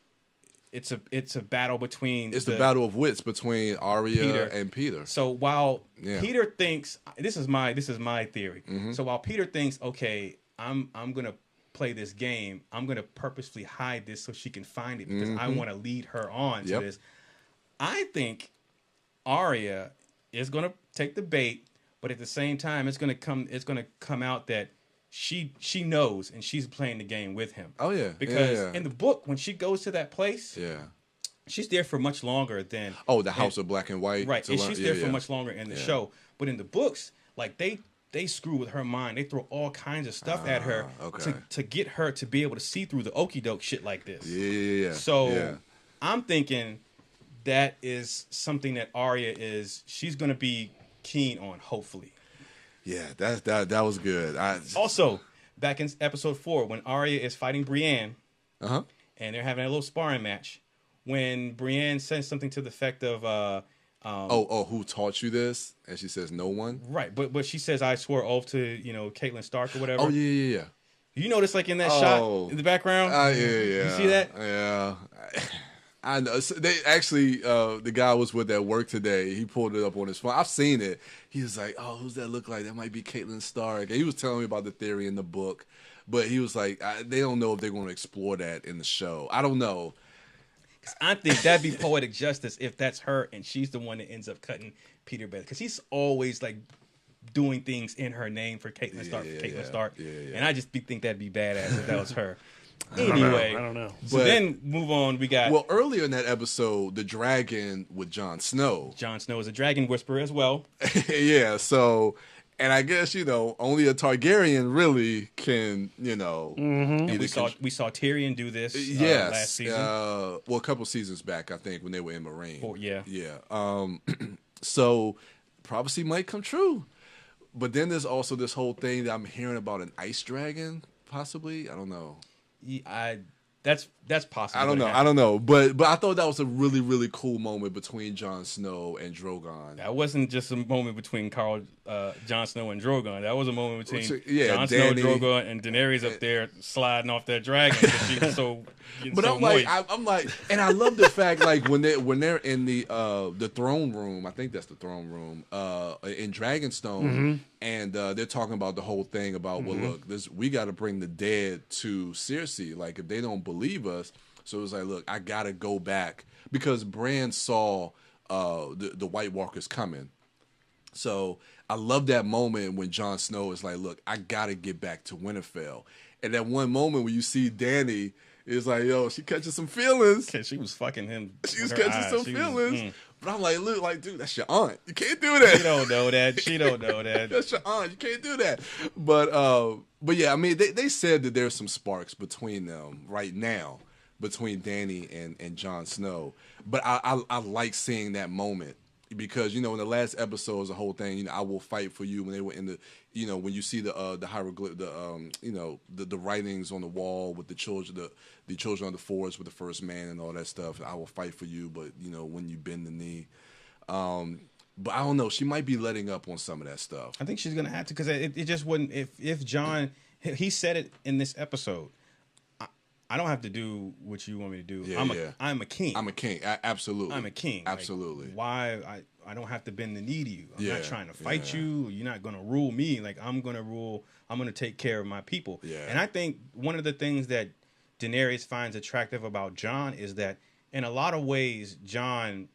it's a battle between the battle of wits between Arya and Peter. So while Peter thinks, this is my theory. So while Peter thinks, okay, I'm gonna play this game, I'm gonna purposefully hide this so she can find it, because I want to lead her on to this. I think Arya is going to take the bait, but at the same time, it's going to come out that she knows, and she's playing the game with him. Oh yeah, because in the book, when she goes to that place, she's there for much longer than the House of Black and White, right? And she's there for much longer in the show, but in the books, like they screw with her mind. They throw all kinds of stuff at her to get her to be able to see through the okie doke shit like this. Yeah. So I'm thinking that is something that Arya she's going to be keen on, hopefully. Yeah, that was good. Also, back in episode 4, when Arya is fighting Brienne, and they're having a little sparring match, when Brienne says something to the effect of, who taught you this? And she says, no one. Right, but she says, I swore oath to Catelyn Stark or whatever. Oh yeah. You notice, like in that shot in the background, yeah. You see that? Yeah. I know. So they actually, the guy was with at work today. He pulled it up on his phone. I've seen it. He was like, "Oh, who's that look like? That might be Catelyn Stark." And he was telling me about the theory in the book, but he was like, "They don't know if they're going to explore that in the show. I don't know." I think that'd be poetic justice if that's her and she's the one that ends up cutting Peter Beth, because he's always like doing things in her name for Catelyn Stark. And I just think that'd be badass if that was her. Anyway, I don't know. So then move on. We got earlier in that episode, the dragon with Jon Snow. Jon Snow is a dragon whisperer as well. Yeah. So, and I guess only a Targaryen really can And we saw Tyrion do this. Last season. A couple seasons back, I think, when they were in Meereen. Yeah. So prophecy might come true, but then there's also this whole thing that I'm hearing about an ice dragon, possibly. I don't know. That's possible. I don't know, but I thought that was a really, really cool moment between Jon Snow and Drogon. That wasn't just a moment between Jon Snow and Drogon. That was a moment between Jon Snow, Drogon, and Daenerys up there sliding off that dragon. But I'm like, and I love the fact like when they're in the throne room. I think that's the throne room in Dragonstone, and they're talking about the whole thing about well, look, we got to bring the dead to Cersei. Like if they don't believe us, so it was like, look, I gotta go back because Bran saw the White Walkers coming. So I love that moment when Jon Snow is like, look, I gotta get back to Winterfell. And that one moment when you see Dany is like, yo, she catching some feelings. She was fucking him. She was catching some feelings. But I'm like, look, like, dude, that's your aunt. You can't do that. She don't know that. She don't know that. That's your aunt. You can't do that. But yeah, I mean, they said that there's some sparks between them right now, between Dany and Jon Snow. But I like seeing that moment because in the last episode was the whole thing. I will fight for you when they were in the. When you see the hieroglyph, the writings on the wall with the children of the forest with the first man and all that stuff. I will fight for you, but when you bend the knee. But I don't know. She might be letting up on some of that stuff. I think she's gonna have to because it just wouldn't. If John, he said it in this episode. I don't have to do what you want me to do. Yeah, I'm a king. I'm a king. Absolutely. I'm a king. Absolutely. Like, why I don't have to bend the knee to you. I'm not trying to fight you. You're not going to rule me. Like I'm going to rule. I'm going to take care of my people. Yeah. And I think one of the things that Daenerys finds attractive about Jon is that in a lot of ways, Jon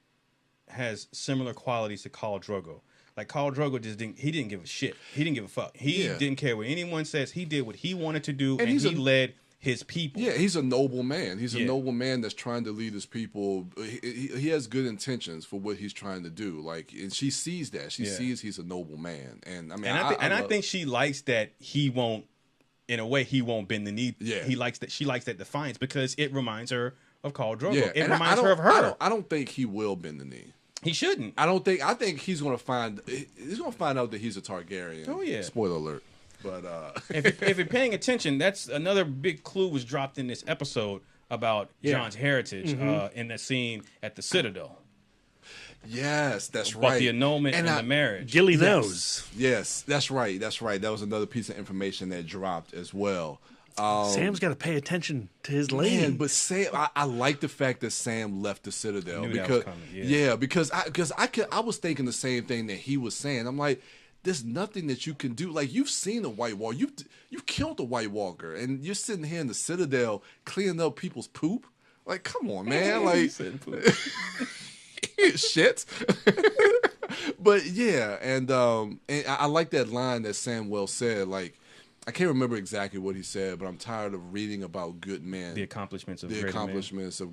has similar qualities to Khal Drogo. Like Khal Drogo didn't give a shit. He didn't give a fuck. He didn't care what anyone says. He did what he wanted to do, and he led his people. Yeah, he's a noble man. He's a noble man that's trying to lead his people. He has good intentions for what he's trying to do. Like, and she sees that. She sees he's a noble man. And I mean, I think she likes that he won't. In a way, he won't bend the knee. Yeah, he likes that. She likes that defiance because it reminds her of Khal Drogo. Yeah, it reminds her of her. I don't think he will bend the knee. He shouldn't. I think he's gonna find out that he's a Targaryen. Oh yeah. Spoiler alert. But if you're paying attention, that's another big clue was dropped in this episode about Jon's heritage in that scene at the Citadel. Yes, that's about right. The annulment and the marriage. Gilly knows. Yes, that's right. That's right. That was another piece of information that dropped as well. Sam's got to pay attention to his lane. Man, but Sam, I like the fact that Sam left the Citadel because I was thinking the same thing that he was saying. I'm like, there's nothing that you can do. Like you've seen the White Walker, you've killed the White Walker, and you're sitting here in the Citadel cleaning up people's poop. Like, come on, man. Like shit. But yeah, and I like that line that Sam said. Like, I can't remember exactly what he said, but I'm tired of reading about good men, the accomplishments of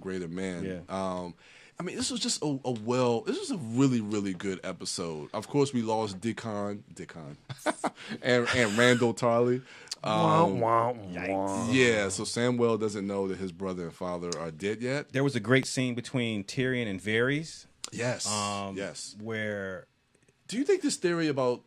greater men. Yeah. I mean, this was just this was a really, really good episode. Of course, we lost Dickon, and Randall Tarley. Yeah, so Samwell doesn't know that his brother and father are dead yet. There was a great scene between Tyrion and Varys. Yes, yes. Where do you think this theory about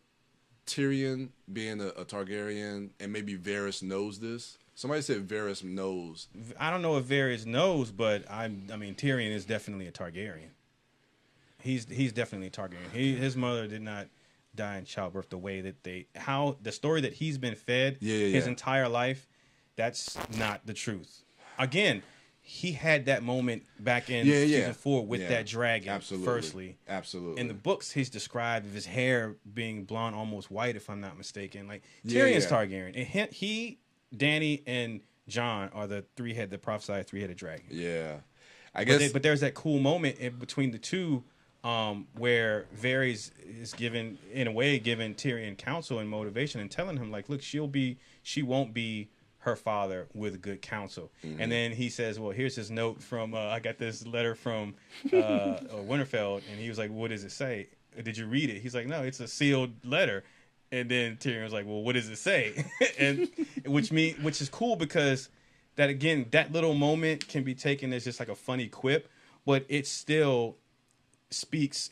Tyrion being a Targaryen and maybe Varys knows this? Somebody said Varys knows. I don't know if Varys knows, but I mean Tyrion is definitely a Targaryen. He's definitely a Targaryen. His mother did not die in childbirth the way that the story that he's been fed his entire life, that's not the truth. Again, he had that moment back in season 4 with that dragon. Absolutely. Firstly, absolutely. In the books, he's described of his hair being blonde, almost white, if I'm not mistaken. Like Tyrion's Targaryen, and he, Dany, and Jon are the prophesied three-headed dragon. Yeah, I guess. But there's that cool moment in between the two, where Varys is giving Tyrion counsel and motivation and telling him like, look, she won't be her father with good counsel. Mm-hmm. And then he says, well, here's his note from I got this letter from Winterfell, and he was like, what does it say? Did you read it? He's like, no, it's a sealed letter. And then Tyrion was like, well, what does it say? And which is cool because that little moment can be taken as just like a funny quip, but it still speaks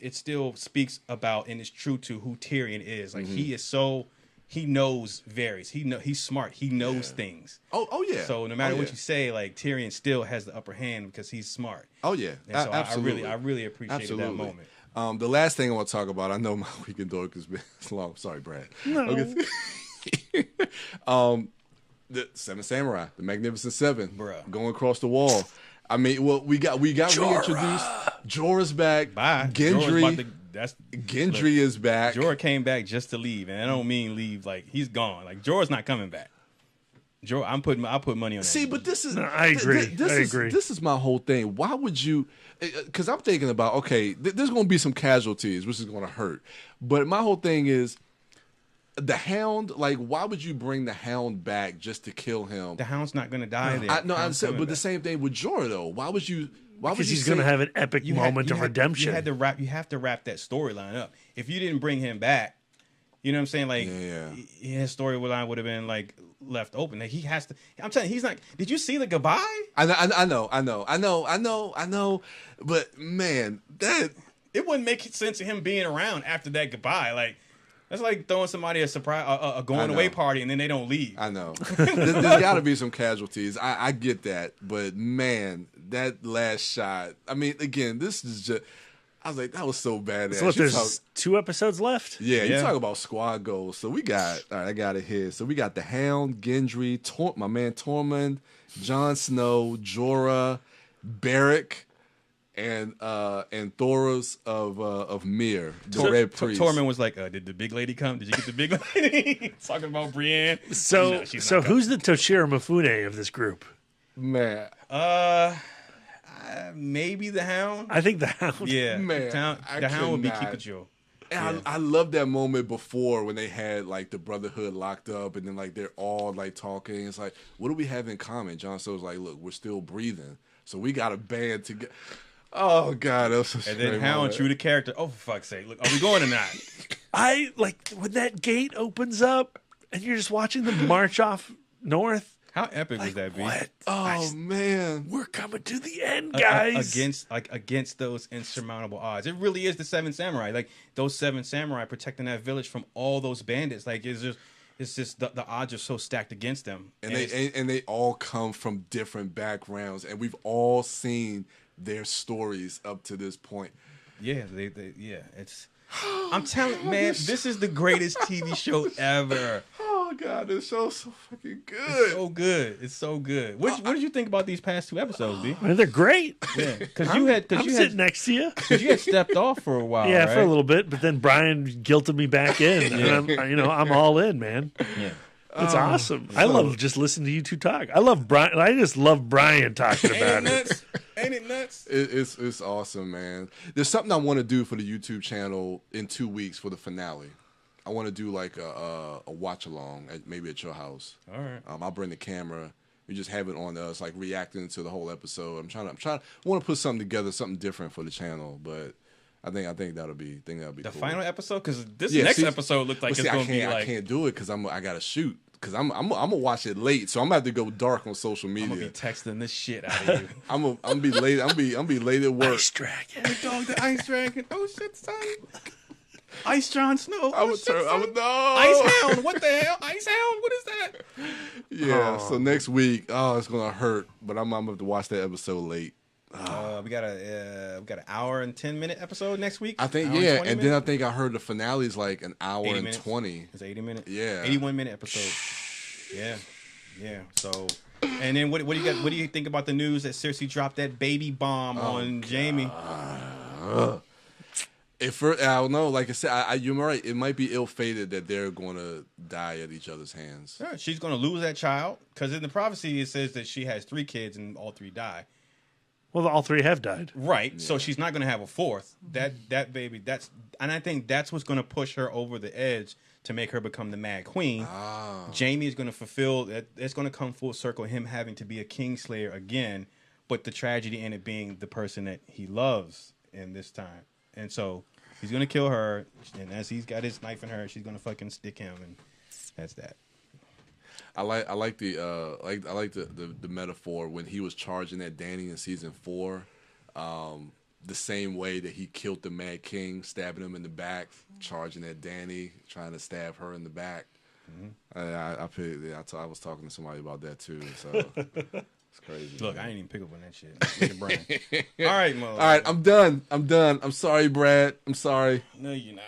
about and is true to who Tyrion is. Like he knows Varys. He's smart. He knows things. Oh yeah. So no matter what you say, like Tyrion still has the upper hand because he's smart. Oh yeah. And so I really appreciated that moment. The last thing I want to talk about, I know my weekend dork has been long. Sorry, Brad. No. Okay. The Seven Samurai, the Magnificent Seven, bruh, going across the wall. I mean, well, we got reintroduced. Jorah's back. Bye. Gendry. Gendry is back. Jorah came back just to leave, and I don't mean leave like he's gone. Like Jorah's not coming back. Jorah, I'll put money on that. See, but this is. No, I agree. I agree. This is my whole thing. Why would you? Because I'm thinking about there's going to be some casualties, which is going to hurt. But my whole thing is. The Hound, like, why would you bring the Hound back just to kill him? The Hound's not going to die there. I'm saying, but the same thing with Jorah, though. Why would you? Because he's going to have an epic moment of redemption. You have to wrap that storyline up. If you didn't bring him back, you know what I'm saying? Like, his storyline would have been like left open. Like, he has to. I'm telling you, he's not. Did you see the goodbye? I know. But man, that it wouldn't make sense of him being around after that goodbye. Like. That's like throwing somebody a surprise, a going away party, and then they don't leave. I know. There's got to be some casualties. I get that, but man, that last shot. I mean, again, this is just. I was like, that was so badass. So there's 2 episodes left. Yeah, you talk about squad goals. So we got. All right, I got it here. So we got the Hound, Gendry, my man Tormund, Jon Snow, Jorah, Beric. And Thoros of Myr, the Red Priest. Tormund was like, "Did the big lady come? Did you get the big lady?" Talking about Brienne. So who's the Toshiro Mifune of this group? Man, maybe the Hound. I think the Hound. Yeah, man, the Hound would be Kikucho. And I love that moment before when they had like the Brotherhood locked up, and then like they're all like talking. It's like, what do we have in common? Jon Snow's like, look, we're still breathing, so we got a band together. Oh God, that was such and then Hound, true to character. Oh, for fuck's sake! Look, are we going or not? I like when that gate opens up and you're just watching them march off north. How epic would that be? What? Oh man, we're coming to the end, guys. Against those insurmountable odds, it really is the 7 samurai. Like those 7 samurai protecting that village from all those bandits. Like it's just the odds are so stacked against them, and they all come from different backgrounds, and we've all seen their stories up to this point. Yeah, it's. I'm telling you, man, this is the greatest TV show ever. Oh God, this show's so fucking good. It's so good. It's so good. What did you think about these past 2 episodes, B? They're great. Yeah, because I'm sitting next to you. Because you had stepped off for a while. Yeah, right? for a little bit, but then Brian guilted me back in, and I'm all in, man. Yeah. It's awesome. I love just listening to you two talk. I love Brian. I just love Brian talking about it. Ain't it nuts? It's awesome, man. There's something I want to do for the YouTube channel in 2 weeks for the finale. I want to do like a watch along maybe at your house. All right. I'll bring the camera. We just have it on us, like reacting to the whole episode. I'm trying. I want to put something together, something different for the channel, but. I think that'll be the cool. final episode, because this next episode looked like it's gonna be like I can't do it because I gotta shoot because I'm gonna watch it late, so I'm gonna have to go dark on social media. I'm gonna be texting this shit out of you. I'm gonna be late. I'm gonna be late at work. Ice Dragon. Oh, dog, the Ice Dragon. Oh shit, son. Ice Jon Snow. I would no. Ice Hound. What the hell? Ice Hound. What is that? Yeah. So next week, it's gonna hurt, but I'm gonna have to watch that episode late. We got an hour and 10-minute episode next week. I think and then I think I heard the finale is like an hour and 20. It's 80 minutes. Yeah, 81-minute episode. Yeah. So, and then what do you got? What do you think about the news that Cersei dropped that baby bomb on Jaime? I don't know. Like I said, you're right. It might be ill-fated that they're going to die at each other's hands. Yeah, she's going to lose that child because in the prophecy it says that she has 3 kids and all 3 die. Well, all 3 have died. Right. Yeah. So she's not going to have a 4th. That baby, and I think that's what's going to push her over the edge to make her become the Mad Queen. Jaime is going to fulfill that. It's going to come full circle, him having to be a Kingslayer again, but the tragedy in it being the person that he loves in this time. And so he's going to kill her, and as he's got his knife in her, she's going to fucking stick him, and that's that. I like the metaphor when he was charging at Dany in season 4, the same way that he killed the Mad King, stabbing him in the back, charging at Dany, trying to stab her in the back. Mm-hmm. I was talking to somebody about that too. So it's crazy. Look, I ain't even pick up on that shit. Look at Brian. All right, All right, I'm done. I'm sorry, Brad. I'm sorry. No, you're not.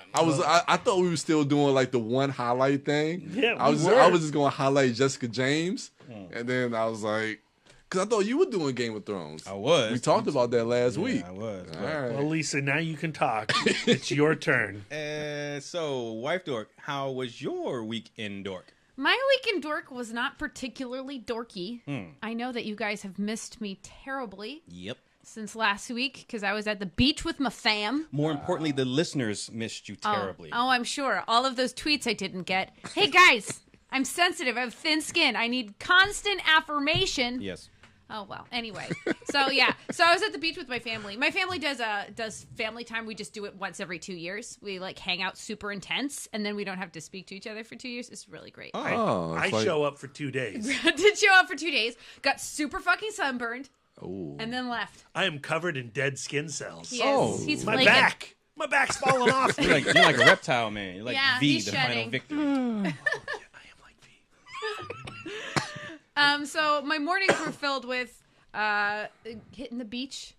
I thought we were still doing like the one highlight thing. Yeah, I was just going to highlight Jessica James, and then I was like, because I thought you were doing Game of Thrones. I was. We talked about that last week. I was. All right. Well, Lisa, now you can talk. It's your turn. So, Wife Dork, how was your week in Dork? My week in Dork was not particularly dorky. I know that you guys have missed me terribly. Yep. Since last week, because I was at the beach with my fam. More importantly, the listeners missed you terribly. Oh, I'm sure. All of those tweets I didn't get. Hey, guys, I'm sensitive. I have thin skin. I need constant affirmation. Yes. Oh, well. Anyway. So, yeah. So I was at the beach with my family. My family does family time. We just do it once every 2 years. We, hang out super intense, and then we don't have to speak to each other for 2 years. It's really great. I show up for 2 days. Did show up for 2 days. Got super fucking sunburned. Ooh. And then left. I am covered in dead skin cells. He's my back. My back's falling off. You're like a reptile man. You're like V, the shedding. final victory. I am like V. So my mornings were filled with hitting the beach,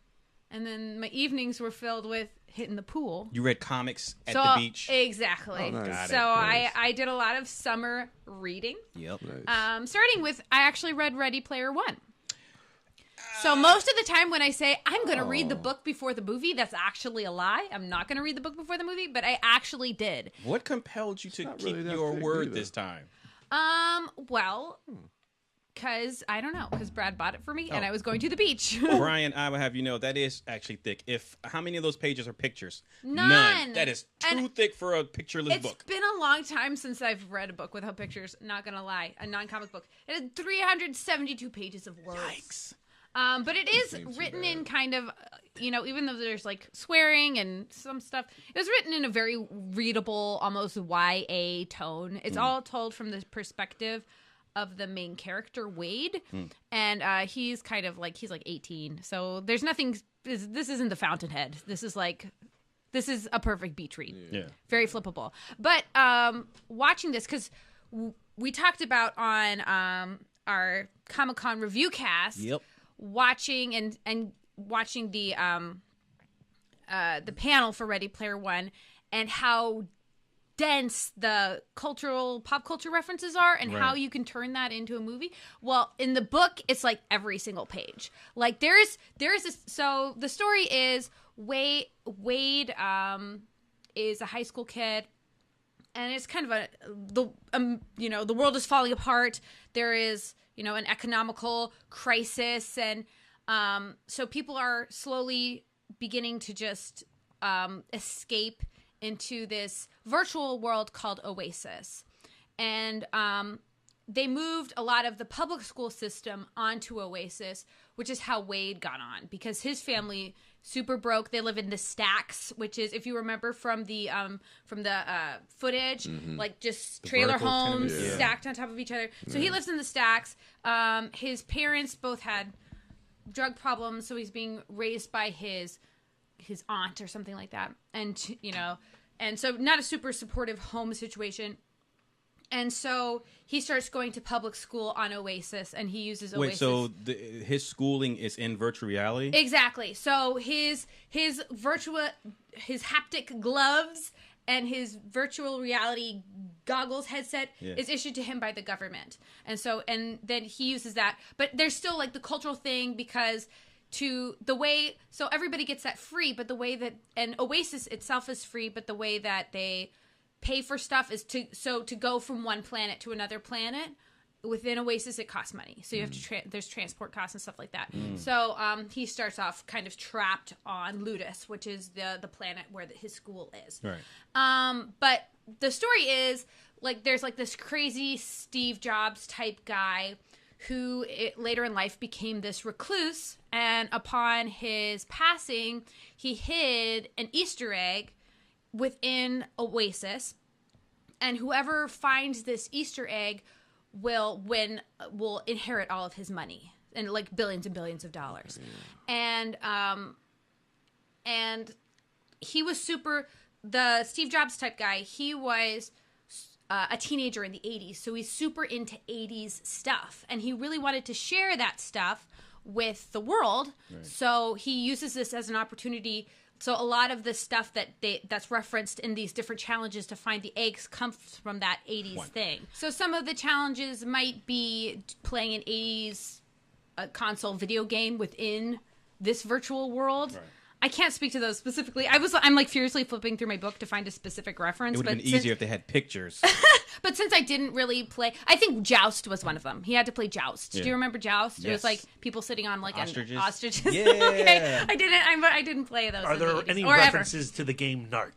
and then my evenings were filled with hitting the pool. You read comics at the beach. Exactly. Oh, nice. So I did a lot of summer reading. Yep. Nice. Starting with, I actually read Ready Player One. So most of the time when I say I'm going to read the book before the movie, that's actually a lie. I'm not going to read the book before the movie, but I actually did. What compelled you to keep your word this time? Well, because I don't know, because Brad bought it for me and I was going to the beach. Brian, I will have you know that is actually thick. How many of those pages are pictures? None. That is too thick for a pictureless book. It's been a long time since I've read a book without pictures. Not gonna lie, a non-comic book. It had 372 pages of words. Yikes. But it is written in kind of, even though there's swearing and some stuff, it was written in a very readable, almost YA tone. It's all told from the perspective of the main character, Wade. And he's kind of he's 18. So there's nothing, this isn't the Fountainhead. This is a perfect beach read. Yeah. Very flippable. But watching this, because we talked about on our Comic-Con review cast. Yep. Watching and watching the panel for Ready Player One and how dense the pop culture references are and how you can turn that into a movie. Well, in the book, it's every single page. There's this. So the story is Wade is a high school kid. And it's kind of the world is falling apart. There is, an economical crisis. And so people are slowly beginning to just escape into this virtual world called Oasis. And they moved a lot of the public school system onto Oasis, which is how Wade got on, because his family super broke. They live in the stacks, which is, if you remember from the footage, like just the trailer homes stacked on top of each other. So he lives in the stacks. His parents both had drug problems, so he's being raised by his aunt or something like that, and and so not a super supportive home situation. And so he starts going to public school on Oasis, and he uses Oasis. Wait, so his schooling is in virtual reality? Exactly. So his haptic gloves and his virtual reality goggles headset is issued to him by the government. And then he uses that. But there's still like the cultural thing, because so everybody gets that free, but the way that, and Oasis itself is free, but the way that they pay for stuff is to go from one planet to another planet. Within Oasis, it costs money, so you have to there's transport costs and stuff like that. So he starts off kind of trapped on Ludus, which is the planet where his school is. Right. But the story is like there's like this crazy Steve Jobs type guy who later in life became this recluse, and upon his passing, he hid an Easter egg within Oasis, and whoever finds this Easter egg will inherit all of his money, and like billions and billions of dollars. And he was the Steve Jobs type guy. He was a teenager in the 80s, so he's super into 80s stuff, and he really wanted to share that stuff with the world. So he uses this as an opportunity. So a lot of the stuff that's referenced in these different challenges to find the eggs comes from that 80s thing. So some of the challenges might be playing an 80s console video game within this virtual world. Right. I can't speak to those specifically. I'm like furiously flipping through my book to find a specific reference. It would have been easier if they had pictures. But since I didn't really play, I think Joust was one of them. He had to play Joust. Do you remember Joust? Yes. It was like people sitting on like ostriches. Yeah. Okay. I didn't play those. Are there any references to the game Narc?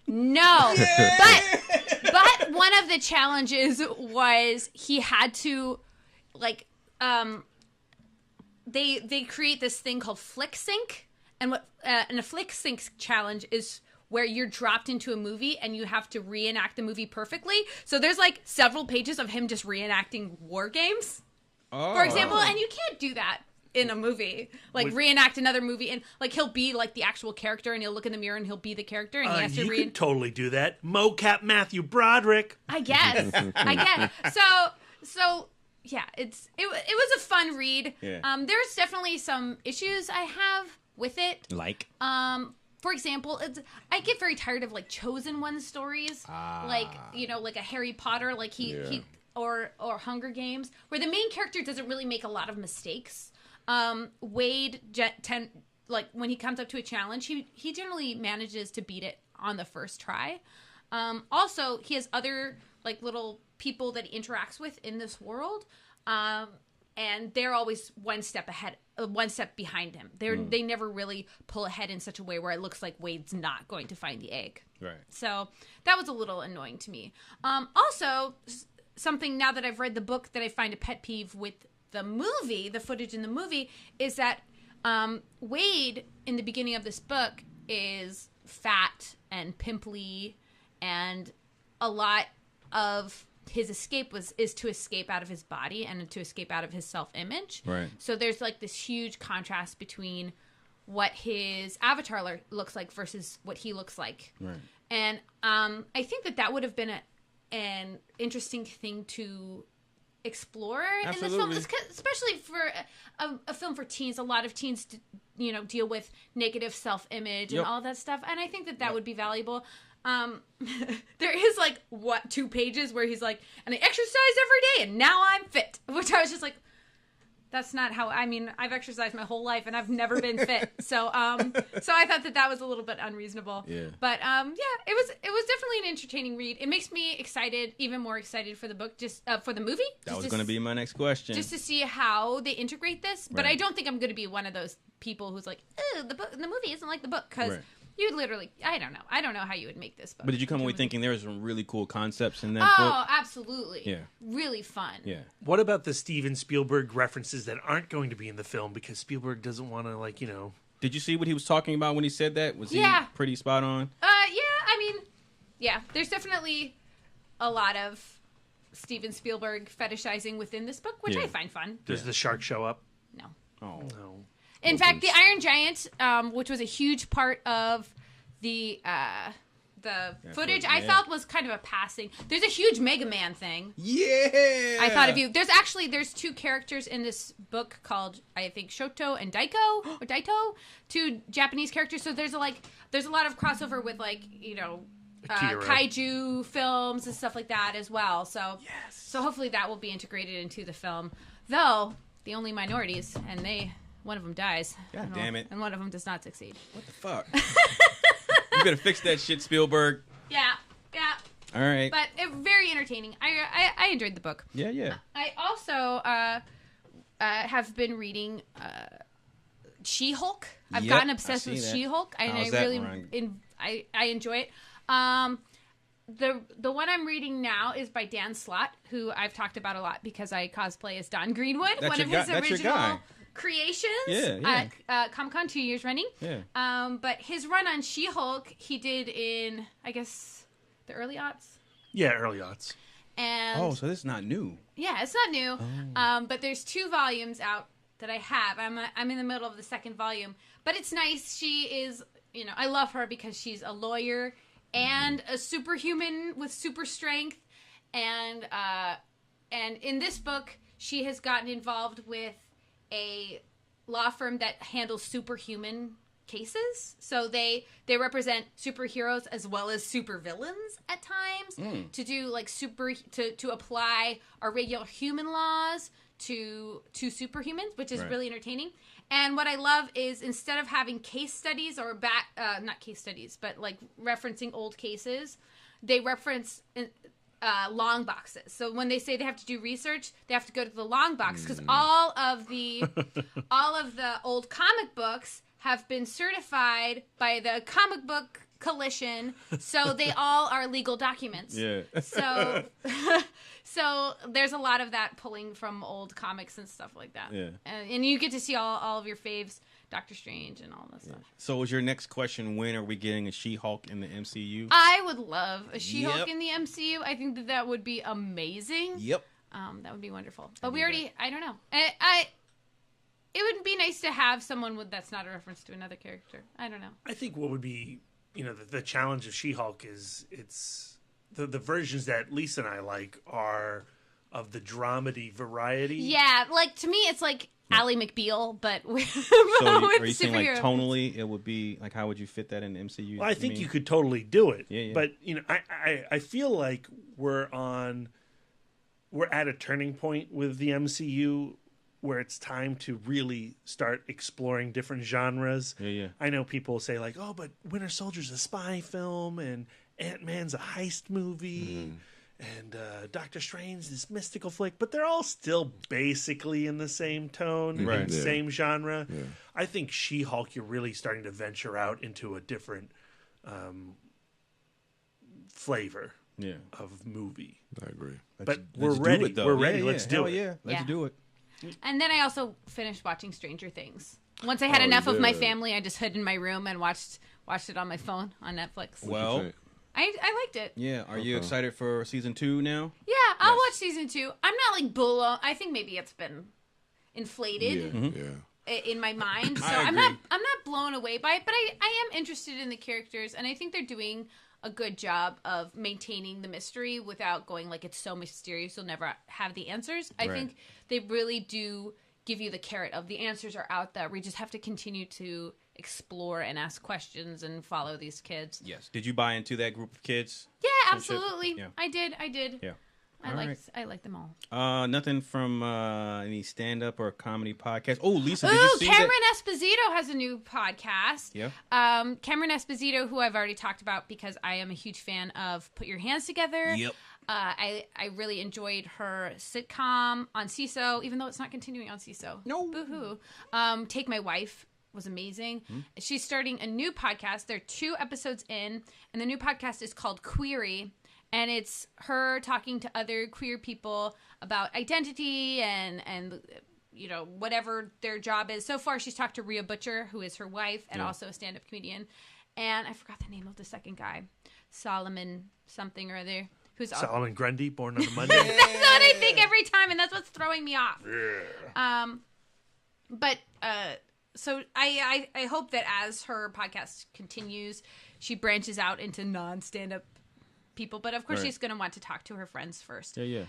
No. Yeah. But one of the challenges was he had to like they create this thing called Flick Sync. And a Flick Sync challenge is where you're dropped into a movie and you have to reenact the movie perfectly. So there's like several pages of him just reenacting war games, for example, and you can't do that in a movie. Like reenact another movie, and like he'll be like the actual character, and he'll look in the mirror and he'll be the character, and he has to could totally do that. Mocap Matthew Broderick. I guess. So yeah, it was a fun read. Yeah. There's definitely some issues I have with it. Like? For example, I get very tired of like chosen one stories, like like a Harry Potter, like he or Hunger Games, where the main character doesn't really make a lot of mistakes. Wade, like when he comes up to a challenge, he generally manages to beat it on the first try. Also, he has other like little people that he interacts with in this world, and they're always one step behind him. They never really pull ahead in such a way where it looks like Wade's not going to find the egg. Right. So that was a little annoying to me. Also, something now that I've read the book that I find a pet peeve with the footage in the movie, is that Wade in the beginning of this book is fat and pimply, and a lot of his escape is to escape out of his body and to escape out of his self-image. Right. So there's like this huge contrast between what his avatar looks like versus what he looks like. Right. And I think that would have been an interesting thing to explore in the film, especially for a film for teens. A lot of teens, deal with negative self-image and all that stuff, and I think that would be valuable. There is like 2 pages where he's like, and I exercise every day and now I'm fit, which I was just like, that's not how, I've exercised my whole life and I've never been fit. So I thought that was a little bit unreasonable. Yeah. But it was definitely an entertaining read. It makes me even more excited for the book, just for the movie. That was going to be my next question. Just to see how they integrate this. But I don't think I'm going to be one of those people who's like, the movie isn't like the book, because You literally, I don't know how you would make this book. But did you come away thinking there was some really cool concepts in that book? Oh, absolutely. Yeah. Really fun. Yeah. What about the Steven Spielberg references that aren't going to be in the film because Spielberg doesn't want to, Did you see what he was talking about when he said that? Was he pretty spot on? There's definitely a lot of Steven Spielberg fetishizing within this book, which I find fun. Does the shark show up? No. Oh. No. In fact, the Iron Giant, which was a huge part of the footage, I felt was kind of a passing. There's a huge Mega Man thing. Yeah. I thought of you. There's two characters in this book called, I think, Shoto and Daiko, or Daito, two Japanese characters. So there's a lot of crossover with kaiju films and stuff like that as well. So so hopefully that will be integrated into the film. Though the only minorities, and one of them dies. God damn it! And one of them does not succeed. What the fuck? You better fix that shit, Spielberg. Yeah. All right. But very entertaining. I enjoyed the book. Yeah. I also have been reading She-Hulk. I've gotten obsessed with She-Hulk, and I enjoy it. The one I'm reading now is by Dan Slott, who I've talked about a lot because I cosplay as Don Greenwood, one of his original creations at Comic-Con 2 years running. Yeah. But his run on She-Hulk, he did in, I guess, the early aughts. Yeah, early aughts. And so this is not new. Yeah, it's not new. But there's 2 volumes out that I have. I'm in the middle of the second volume, but it's nice. She is, I love her because she's a lawyer and a superhuman with super strength, and in this book, she has gotten involved with a law firm that handles superhuman cases. So they represent superheroes as well as supervillains at times to do to apply our regular human laws to superhumans, which is really entertaining. And what I love is instead of having case studies or not case studies, but referencing old cases, they reference long boxes. So when they say they have to do research, they have to go to the long box because all of the old comic books have been certified by the Comic Book Coalition, so they all are legal documents. Yeah. So there's a lot of that pulling from old comics and stuff like that. Yeah. And you get to see all of your faves, Doctor Strange and all that stuff. So was your next question, when are we getting a She-Hulk in the MCU? I would love a She-Hulk in the MCU. I think that would be amazing. Yep. That would be wonderful. But I don't know. It would be nice to have someone that's not a reference to another character. I don't know. I think what would be, the challenge of She-Hulk is it's the versions that Lisa and I like are of the dramedy variety. Yeah, to me, it's like Ally McBeal, but with So are you saying superhero. tonally it would be how would you fit that in the MCU? Well, I think you could totally do it. Yeah. But I feel like we're at a turning point with the MCU where it's time to really start exploring different genres. Yeah. I know people say oh, but Winter Soldier's a spy film and Ant-Man's a heist movie. And Doctor Strange, this mystical flick, but they're all still basically in the same tone, in the same genre. Yeah. I think She-Hulk, you're really starting to venture out into a different flavor of movie. I agree. But we're ready. We're ready. Let's do it. Yeah, let's do it. And then I also finished watching Stranger Things. Once I had enough of my family, I just hid in my room and watched it on my phone on Netflix. Well, I liked it. Yeah. Are you excited for season 2 now? Yeah, I'll watch season 2. I'm not blown. I think maybe it's been inflated in my mind. So I'm not blown away by it, but I am interested in the characters, and I think they're doing a good job of maintaining the mystery without going it's so mysterious you'll never have the answers. I think they really do give you the carrot of the answers are out there. We just have to continue to explore and ask questions and follow these kids. Yes. Did you buy into that group of kids? Yeah, absolutely. Yeah. I did. Yeah. I like them all. Nothing from any stand-up or comedy podcast. Oh, Lisa, did you see Cameron Esposito has a new podcast. Yeah. Cameron Esposito, who I've already talked about because I am a huge fan of Put Your Hands Together. Yep. I really enjoyed her sitcom on CISO, even though it's not continuing on CISO. No. Boo-hoo. Take My Wife was amazing. She's starting a new podcast. They're 2 episodes in, and the new podcast is called Query, and it's her talking to other queer people about identity and you know, whatever their job is. So far, she's talked to Rhea Butcher, who is her wife and also a stand-up comedian, and I forgot the name of the second guy, Solomon something or other. Who's Solomon Grundy, born on a Monday. That's what I think every time, and that's what's throwing me off. Yeah. So I hope that as her podcast continues, she branches out into non-stand-up people. But of course, she's going to want to talk to her friends first. Yeah.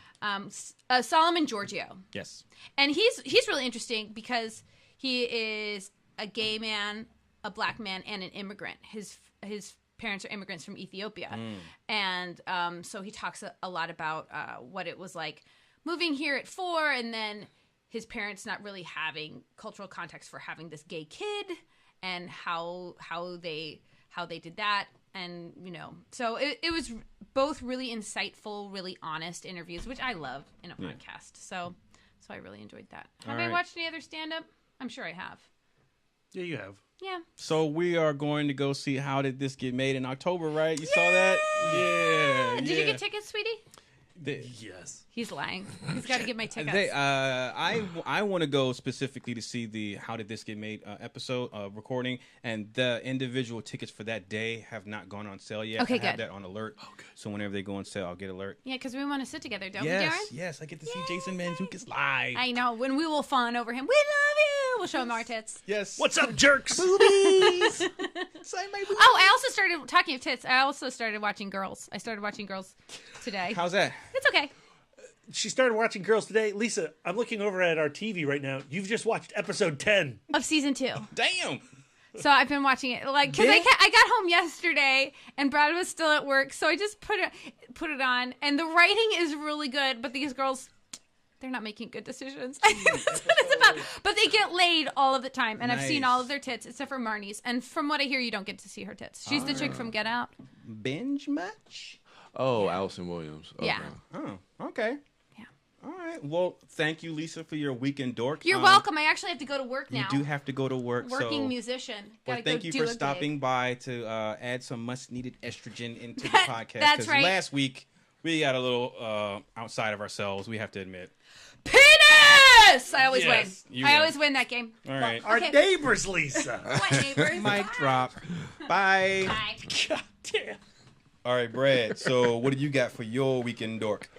Solomon Giorgio. Yes. And he's really interesting because he is a gay man, a black man, and an immigrant. His parents are immigrants from Ethiopia. And so he talks a lot about what it was like moving here at 4, and then his parents not really having cultural context for having this gay kid, and how they did that. And, you know, so it was both really insightful, really honest interviews, which I love in a podcast. So I really enjoyed that. Have I watched any other stand-up? I'm sure I have. Yeah, you have. Yeah. So we are going to go see How Did This Get Made in October, right? You saw that? Yeah. Did you get tickets, sweetie? Yes. He's lying. He's got to get my tickets. I want to go specifically to see the How Did This Get Made episode recording, and the individual tickets for that day have not gone on sale yet. Okay, I have good. that on alert. Oh, good. So whenever they go on sale, I'll get alert. Yeah, because we want to sit together, don't we, Darren? Yes, I get to see Jason Mantzoukas live. I know. When we will fawn over him. We love you. We'll show him our tits. Yes. What's up, jerks? Boobies. Say my boobies. Oh, I also started, talking of tits, I also started watching Girls. I started watching Girls today. How's that? It's okay. She started watching Girls today. Lisa, I'm looking over at our TV right now. You've just watched episode 10. Of season 2. Damn. So I've been watching it, like, because I got home yesterday and Brad was still at work, so I just put it on, and the writing is really good, but these girls, they're not making good decisions. I think that's what it's about. But they get laid all of the time, and I've seen all of their tits except for Marnie's. And from what I hear, you don't get to see her tits. She's the chick from Get Out. Binge much? Oh, Allison Williams. Okay. Yeah. Oh, okay. All right. Well, thank you, Lisa, for your weekend dork. You're welcome. I actually have to go to work now. You do have to go to work. Working musician. Well, thank you for stopping by to add some much-needed estrogen into the podcast. That's right. Last week, we got a little outside of ourselves, we have to admit. Penis! I always win. I always win that game. All right. Our neighbors, Lisa. What neighbors? Mic drop. Bye. Bye. God damn. All right, Brad. So what do you got for your weekend dork?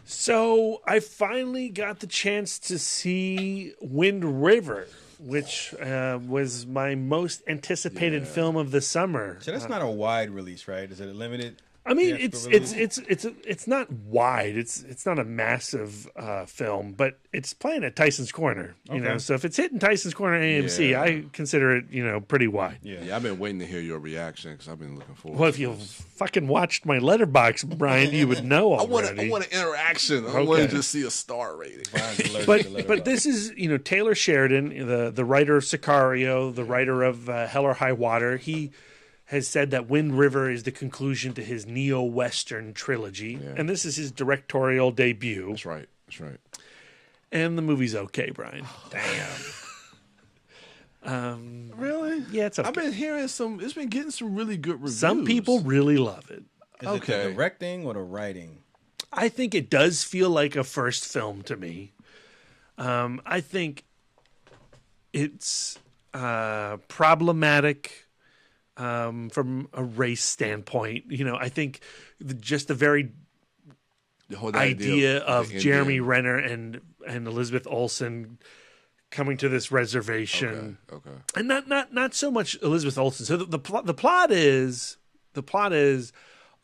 So I finally got the chance to see Wind River, which was my most anticipated film of the summer. So that's not a wide release, right? Is it a limited? I mean, it's not wide. It's not a massive film, but it's playing at Tyson's Corner. You know, so if it's hitting Tyson's Corner AMC, I consider it pretty wide. Yeah, I've been waiting to hear your reaction because I've been looking forward. Well, if you fucking watched my letterbox, Brian, you would know already. I want an interaction. I want to just see a star rating. But this is Taylor Sheridan, the writer of Sicario, the writer of Hell or High Water. He has said that Wind River is the conclusion to his neo-Western trilogy. Yeah. And this is his directorial debut. That's right. And the movie's okay, Brian. Damn. Really? Yeah, it's okay. I've been hearing it's been getting some really good reviews. Some people really love it. Is it the directing or the writing? I think it does feel like a first film to me. I think it's problematic from a race standpoint. I think just the whole idea of Jeremy Renner and Elizabeth Olsen coming to this reservation. Okay. And not so much Elizabeth Olsen. So the plot is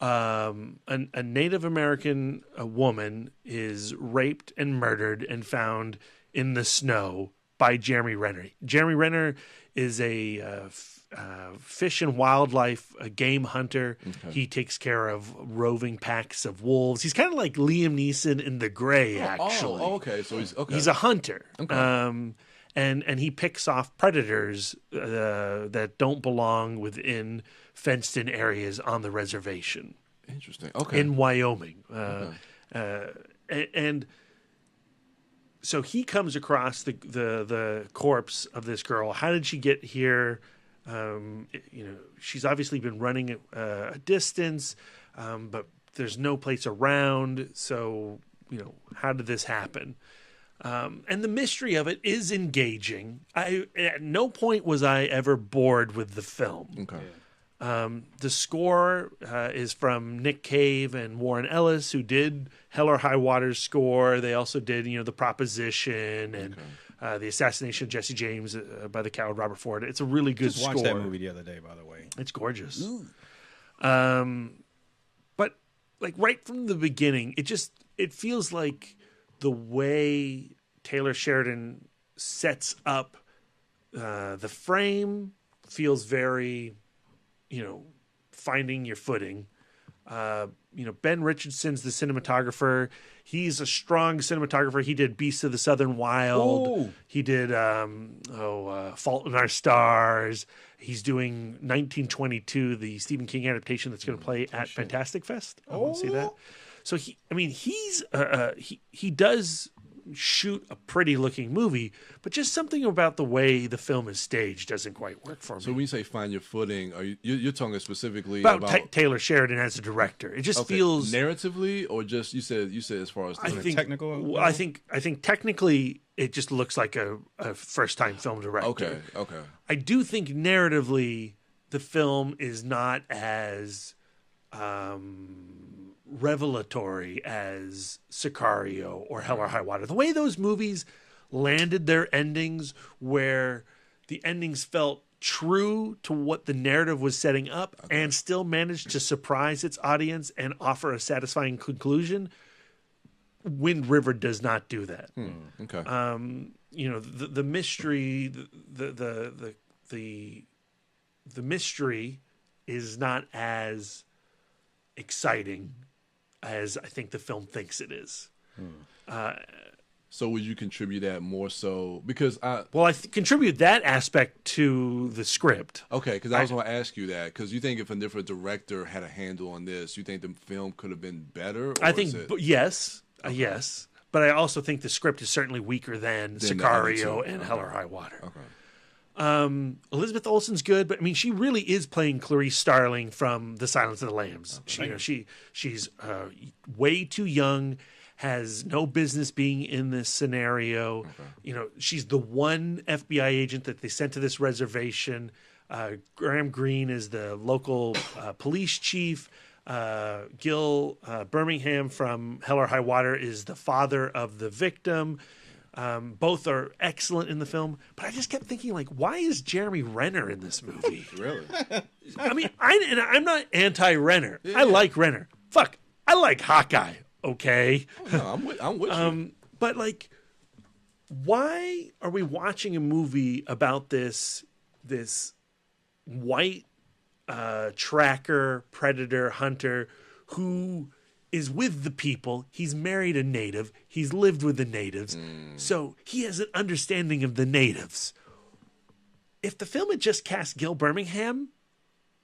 a Native American woman is raped and murdered and found in the snow by Jeremy Renner. Jeremy Renner is a fish and wildlife game hunter. Okay. He takes care of roving packs of wolves. He's kind of like Liam Neeson in The Grey, actually. Oh, okay. So he's a hunter. Okay. And he picks off predators that don't belong within fenced-in areas on the reservation. Interesting. Okay. In Wyoming. And so he comes across the corpse of this girl. How did she get here? She's obviously been running a distance, but there's no place around. So, how did this happen? And the mystery of it is engaging. At no point was I ever bored with the film. Okay. The score is from Nick Cave and Warren Ellis, who did Hell or High Water's score. They also did, The Proposition and The Assassination of Jesse James by the coward Robert Ford. It's a really good score. Watched that movie the other day, by the way. It's gorgeous. But like right from the beginning, it feels like the way Taylor Sheridan sets up the frame feels very, finding your footing. Ben Richardson's the cinematographer. He's a strong cinematographer. He did Beasts of the Southern Wild. Ooh. He did Fault in Our Stars. He's doing 1922, the Stephen King adaptation that's going to play at Fantastic Fest. I want to see that. So he does shoot a pretty looking movie, but just something about the way the film is staged doesn't quite work for me. So when you say find your footing, are you're talking specifically about Taylor Sheridan as a director? It just feels narratively, or just you said as far as technical. I think technically it just looks like a first time film director. Okay. I do think narratively the film is not as revelatory as Sicario or Hell or High Water. The way those movies landed their endings, where the endings felt true to what the narrative was setting up and still managed to surprise its audience and offer a satisfying conclusion, Wind River does not do that. Okay. The mystery, the mystery is not as exciting as I think the film thinks it is. So would you contribute that more so because I contribute that aspect to the script. Okay, because I was going to ask you that, because you think if a different director had a handle on this, you think the film could have been better? I think yes, yes, but I also think the script is certainly weaker than Sicario and Hell or High Water. Okay. Elizabeth Olsen's good, but I mean, she really is playing Clarice Starling from The Silence of the Lambs. She's way too young, has no business being in this scenario. She's the one FBI agent that they sent to this reservation. Graham Greene is the local police chief. Gil Birmingham from Hell or High Water is the father of the victim. Both are excellent in the film, but I just kept thinking, why is Jeremy Renner in this movie? Really? I mean, I'm not anti-Renner. Yeah. I like Renner. Fuck, I like Hawkeye. Okay, I'm with you. But why are we watching a movie about this white tracker, predator, hunter who is with the people? He's married a native. He's lived with the natives. So he has an understanding of the natives. If the film had just cast Gil Birmingham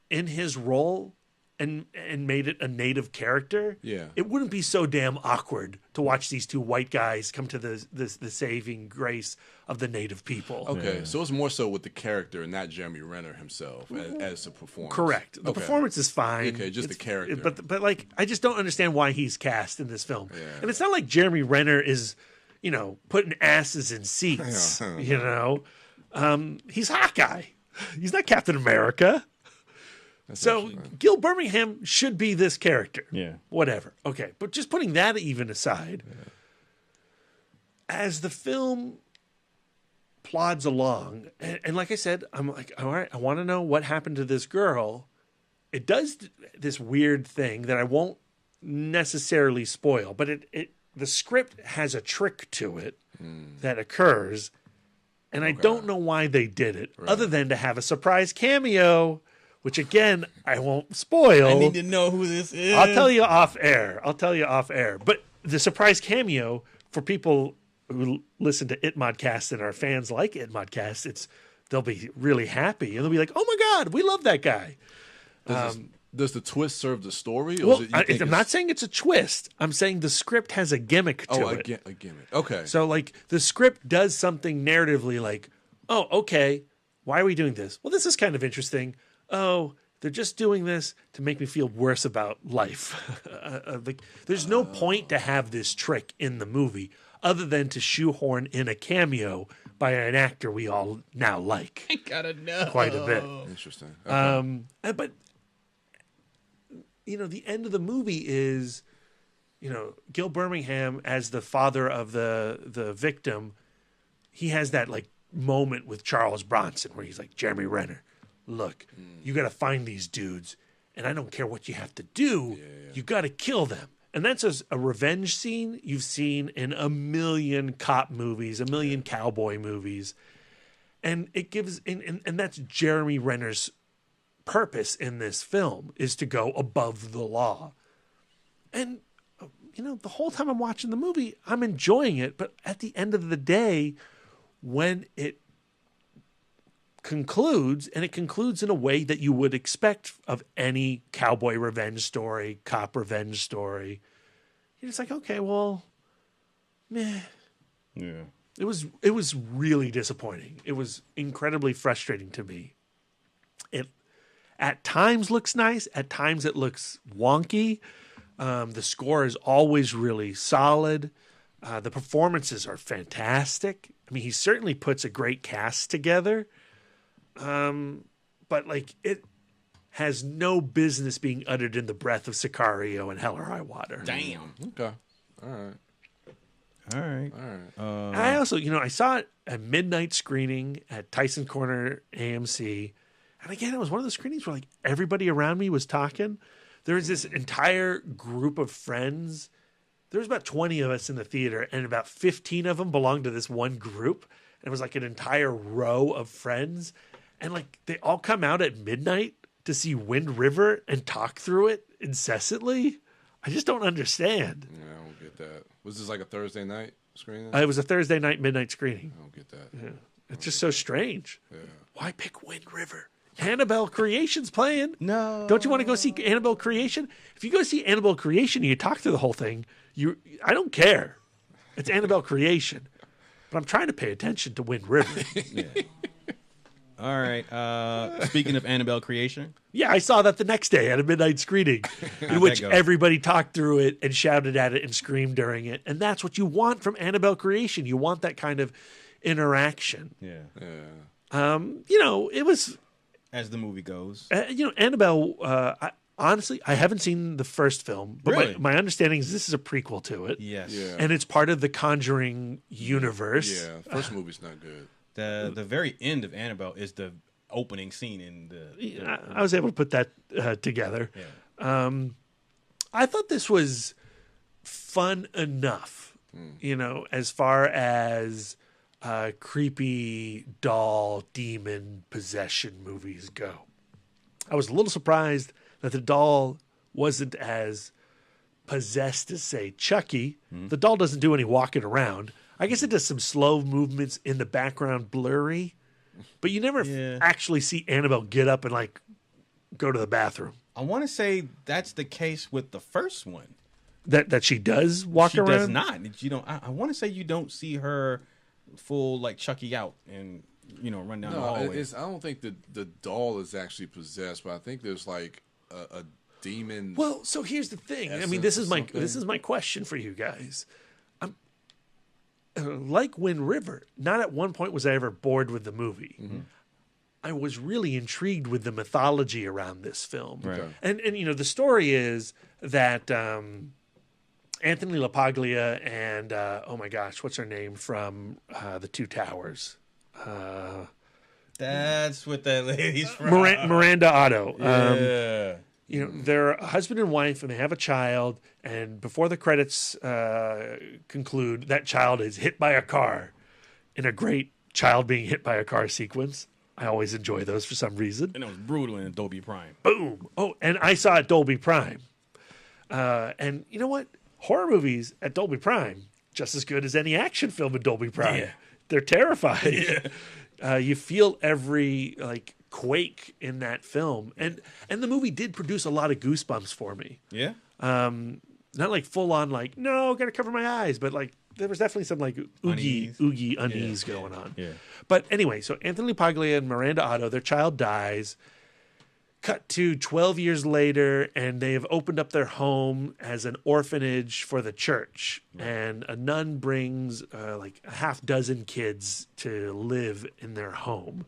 in his role and made it a native character, it wouldn't be so damn awkward to watch these two white guys come to the saving grace of the native people. Okay, so it's more so with the character and not Jeremy Renner himself as a performance. Correct. The performance is fine. Okay, just the character. But I just don't understand why he's cast in this film. Yeah. And it's not like Jeremy Renner is, putting asses in seats. He's Hawkeye. He's not Captain America. So Gil Birmingham should be this character. Yeah. Whatever. Okay. But just putting that even aside, as the film plods along, and like I said, I'm like, all right, I want to know what happened to this girl. It does this weird thing that I won't necessarily spoil, but the script has a trick to it that occurs, and I don't know why they did it, other than to have a surprise cameo, which again, I won't spoil. I need to know who this is. I'll tell you off air. But the surprise cameo, for people who listen to ItModcast and are fans like ItModcast, they'll be really happy. And they'll be like, oh my God, we love that guy. does the twist serve the story? Or Well, is it, I'm not saying it's a twist. I'm saying the script has a gimmick to it. A gimmick. Okay. So, like, the script does something narratively like, oh, okay, why are we doing this? Well, this is kind of interesting. Oh, they're just doing this to make me feel worse about life. Like, there's no point to have this trick in the movie other than to shoehorn in a cameo by an actor we all now like. I gotta know. Quite a bit. Interesting. Okay. But, you know, the end of the movie is, you know, Gil Birmingham as the father of the victim. He has that, like, moment with Charles Bronson where he's like, Jeremy Renner, look, you got to find these dudes, and I don't care what you have to do. You got to kill them. And that's a revenge scene you've seen in a million cop movies, a million cowboy movies. And it gives, and that's Jeremy Renner's purpose in this film, is to go above the law. And, you know, the whole time I'm watching the movie, I'm enjoying it. But at the end of the day, when it concludes, and it concludes in a way that you would expect of any cowboy revenge story, cop revenge story, you're just like, okay, well, meh. Yeah. It was really disappointing. It was incredibly frustrating to me. It at times looks nice, at times it looks wonky. The score is always really solid. The performances are fantastic. I mean, he certainly puts a great cast together. But like, it has no business being uttered in the breath of Sicario and Hell or High Water. Damn. Okay. All right. I also, you know, I saw it at midnight screening at Tyson Corner AMC. And again, it was one of those screenings where like everybody around me was talking. There was this entire group of friends. There was about 20 of us in the theater, and about 15 of them belonged to this one group. And it was like an entire row of friends. And like they all come out at midnight to see Wind River and talk through it incessantly. I just don't understand. Yeah, I don't get that. Was this like a Thursday night screening? It was a Thursday night midnight screening. I don't get that. Yeah. It's just so strange. Yeah. Why pick Wind River? Annabelle Creation's playing. No. Don't you want to go see Annabelle Creation? If you go see Annabelle Creation and you talk through the whole thing, I don't care. It's Annabelle Creation. But I'm trying to pay attention to Wind River. Yeah. All right. Speaking of Annabelle Creation. Yeah, I saw that the next day at a midnight screening in which everybody talked through it and shouted at it and screamed during it. And that's what you want from Annabelle Creation. You want that kind of interaction. Yeah. You know, it was... As the movie goes. You know, Annabelle, honestly, I haven't seen the first film, but really? my understanding is this is a prequel to it. Yes. Yeah. And it's part of the Conjuring universe. Yeah, first movie's not good. The very end of Annabelle is the opening scene in the I was able to put that together. Yeah. I thought this was fun enough, you know, as far as creepy doll demon possession movies go. I was a little surprised that the doll wasn't as possessed as, say, Chucky. The doll doesn't do any walking around. I guess it does some slow movements in the background, blurry, but you never actually see Annabelle get up and like go to the bathroom. I want to say that's the case with the first one. That she does walk around? She does not. You don't. I want to say you don't see her full like Chucky out and run down the hallway. I don't think the doll is actually possessed, but I think there's like a demon. Well, so here's the thing. I mean, this is my question for you guys. Like Wind River, not at one point was I ever bored with the movie. Mm-hmm. I was really intrigued with the mythology around this film. Right. And the story is that Anthony LaPaglia and oh my gosh, what's her name from The Two Towers? That's what that lady's from. Miranda Otto. Yeah. They're a husband and wife, and they have a child. And before the credits conclude, that child is hit by a car in a great child being hit by a car sequence. I always enjoy those for some reason. And it was brutal in Dolby Prime. Boom. Oh, and I saw it Dolby Prime. And you know what? Horror movies at Dolby Prime, just as good as any action film at Dolby Prime. Yeah. They're terrifying. Yeah. You feel every quake in that film, and the movie did produce a lot of goosebumps for me. Yeah. Not like full on like no, gotta cover my eyes, but like there was definitely some like unease going on. Yeah. But anyway, so Anthony Paglia and Miranda Otto, their child dies. Cut to 12 years later, and they have opened up their home as an orphanage for the church. Right. And a nun brings like a half dozen kids to live in their home.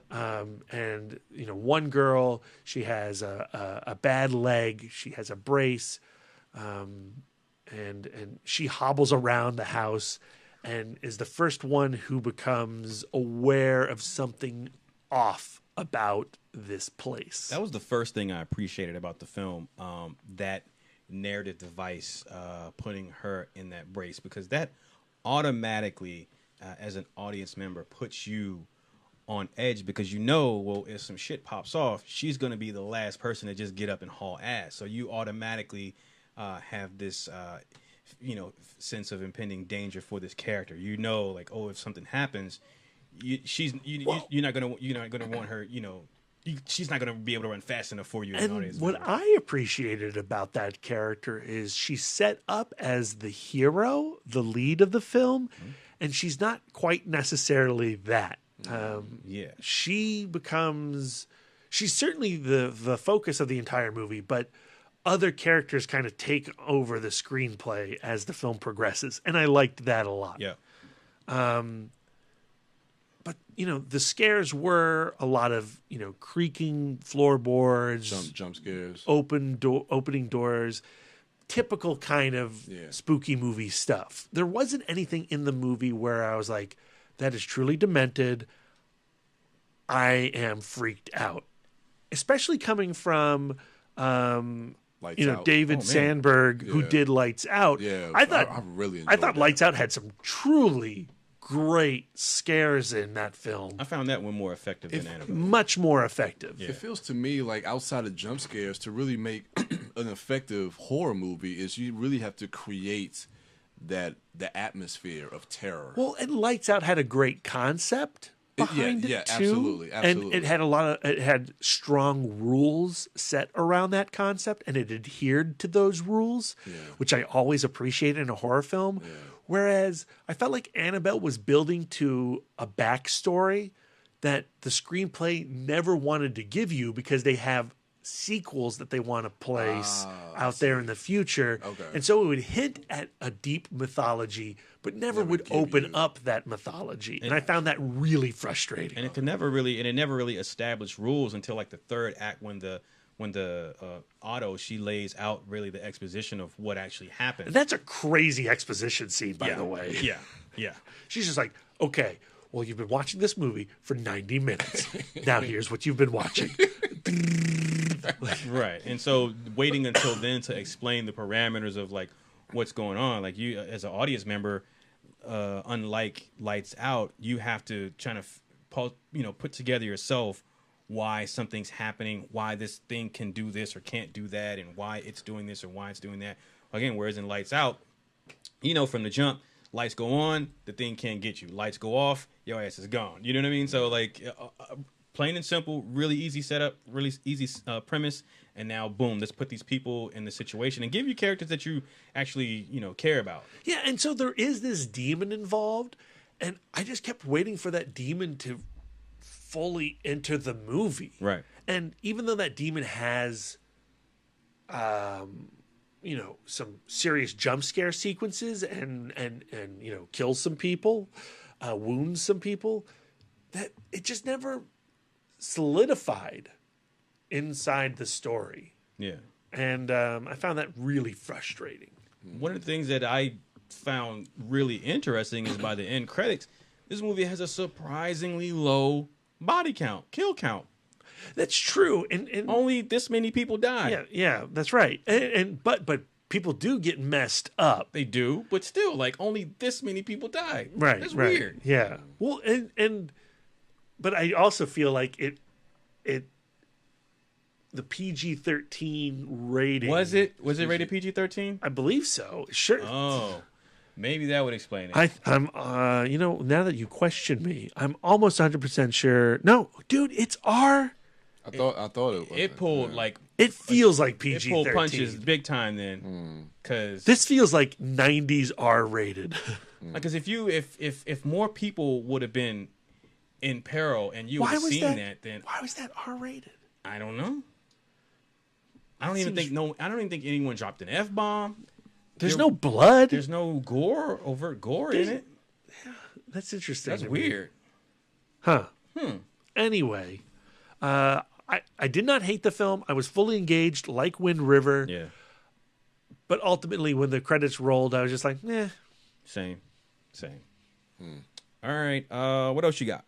And one girl, she has a bad leg, she has a brace, and she hobbles around the house and is the first one who becomes aware of something off about this place. That was the first thing I appreciated about the film, that narrative device, putting her in that brace, because that automatically, as an audience member, puts you on edge, because well, if some shit pops off, she's going to be the last person to just get up and haul ass. So you automatically have this sense of impending danger for this character. Like, oh, if something happens, you're not gonna want her. She's not gonna be able to run fast enough for you. As an audience what member. I appreciated about that character is she's set up as the hero, the lead of the film, and she's not quite necessarily that. She's certainly the focus of the entire movie, but other characters kind of take over the screenplay as the film progresses, and I liked that a lot. Yeah. But the scares were a lot of creaking floorboards, jump scares, opening doors, typical kind of spooky movie stuff. There wasn't anything in the movie where I was like, that is truly demented. I am freaked out, especially coming from David Sandberg, who did Lights Out. Yeah, I thought I thought Lights Out had some truly great scares in that film. I found that one more effective than Annabelle. Much more effective. It feels to me like outside of jump scares, to really make an effective horror movie is you really have to create the atmosphere of terror. Well, and Lights Out had a great concept behind it too. Absolutely. And it had it had strong rules set around that concept, and it adhered to those rules, which I always appreciate in a horror film. Whereas I felt like Annabelle was building to a backstory that the screenplay never wanted to give you, because they have sequels that they want to place out there in the future. Okay. And so it would hint at a deep mythology, but never would open up that mythology. And I found that really frustrating. And it never really established rules until like the third act, when the Otto, she lays out really the exposition of what actually happened. And that's a crazy exposition scene, by the way. Yeah. She's just like, okay, well, you've been watching this movie for 90 minutes. Now here's what you've been watching. Right. And so waiting until then to explain the parameters of like what's going on, like you as an audience member, unlike Lights Out, you have to try to put together yourself why something's happening, why this thing can do this or can't do that, and why it's doing this or why it's doing that. Again, whereas in Lights Out, from the jump, lights go on, the thing can't get you. Lights go off, your ass is gone. You know what I mean? So like plain and simple, really easy setup, really easy premise, and now boom, let's put these people in the situation and give you characters that you actually care about. Yeah, and so there is this demon involved, and I just kept waiting for that demon to fully enter the movie. Right. And even though that demon has some serious jump scare sequences and kills some people, wounds some people, that it just never solidified inside the story. Yeah. And I found that really frustrating. One of the things that I found really interesting is by the end credits, this movie has a surprisingly low body count, kill count. That's true, and only this many people die. Yeah, that's right. But people do get messed up. They do, but still, like only this many people die. Right, that's right. weird. Yeah. Well, but I also feel like it the PG-13 rating was it rated PG-13? I believe so. Sure. Oh. Maybe that would explain it. I'm now that you question me, I'm almost 100% sure. No, dude, it's R. I thought it was. It pulled It feels like PG-13. It pulled punches big time then, because this feels like 90s R rated. Because if more people would have been in peril and you would have seen that, then why was that R rated? I don't know. I don't even think anyone dropped an F-bomb. There's no blood. There's no overt gore in it. Yeah, that's interesting. That's weird. Huh. Anyway, I did not hate the film. I was fully engaged, like Wind River. Yeah. But ultimately, when the credits rolled, I was just like, Same. All right. What else you got?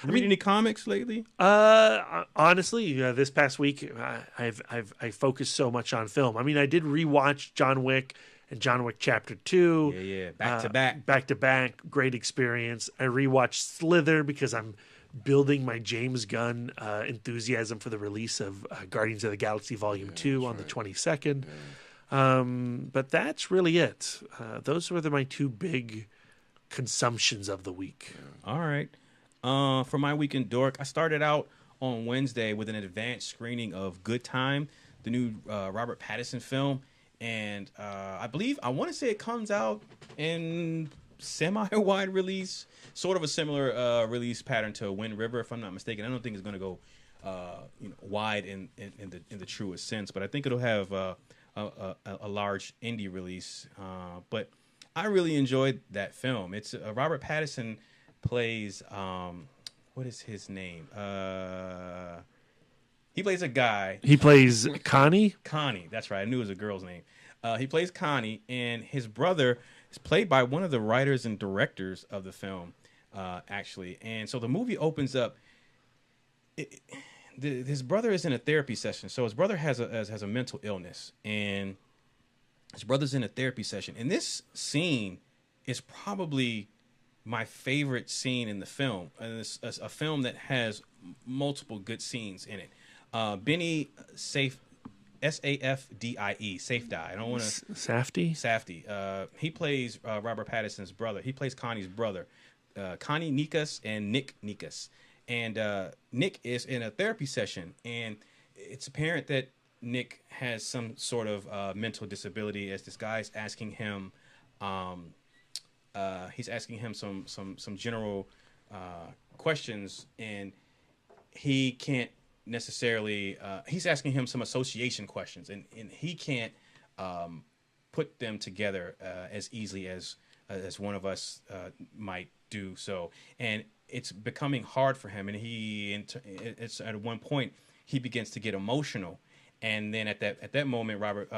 Read any comics lately? Honestly, this past week, I focused so much on film. I mean, I did rewatch John Wick and John Wick Chapter 2. Yeah. Back to back. Great experience. I rewatched Slither because I'm building my James Gunn enthusiasm for the release of Guardians of the Galaxy Volume 2 on the 22nd. But that's really it. Those were my two big consumptions of the week. All right. For my weekend dork, I started out on Wednesday with an advanced screening of Good Time, the new Robert Pattinson film. And I want to say it comes out in semi-wide release, sort of a similar release pattern to Wind River, if I'm not mistaken. I don't think it's going to go wide in the truest sense, but I think it'll have a large indie release. But I really enjoyed that film. It's Robert Pattinson plays what is his name? He plays a guy. He plays Connie? Connie, that's right. I knew it was a girl's name. He plays Connie, and his brother is played by one of the writers and directors of the film, actually. And so the movie opens up. His brother is in a therapy session. So his brother has a mental illness, and his brother's in a therapy session. And this scene is probably my favorite scene in the film. And it's a film that has multiple good scenes in it. Benny Safdie, Safdie. I don't want to. Safdie. He plays Robert Pattinson's brother. He plays Connie's brother, Connie Nikas and Nick Nikas. And Nick is in a therapy session, and it's apparent that Nick has some sort of mental disability, as this guy's asking him. He's asking him some general questions, and he can't necessarily. He's asking him some association questions, and he can't put them together as easily as one of us might do so. And it's becoming hard for him, and it's at one point he begins to get emotional, and then at that moment,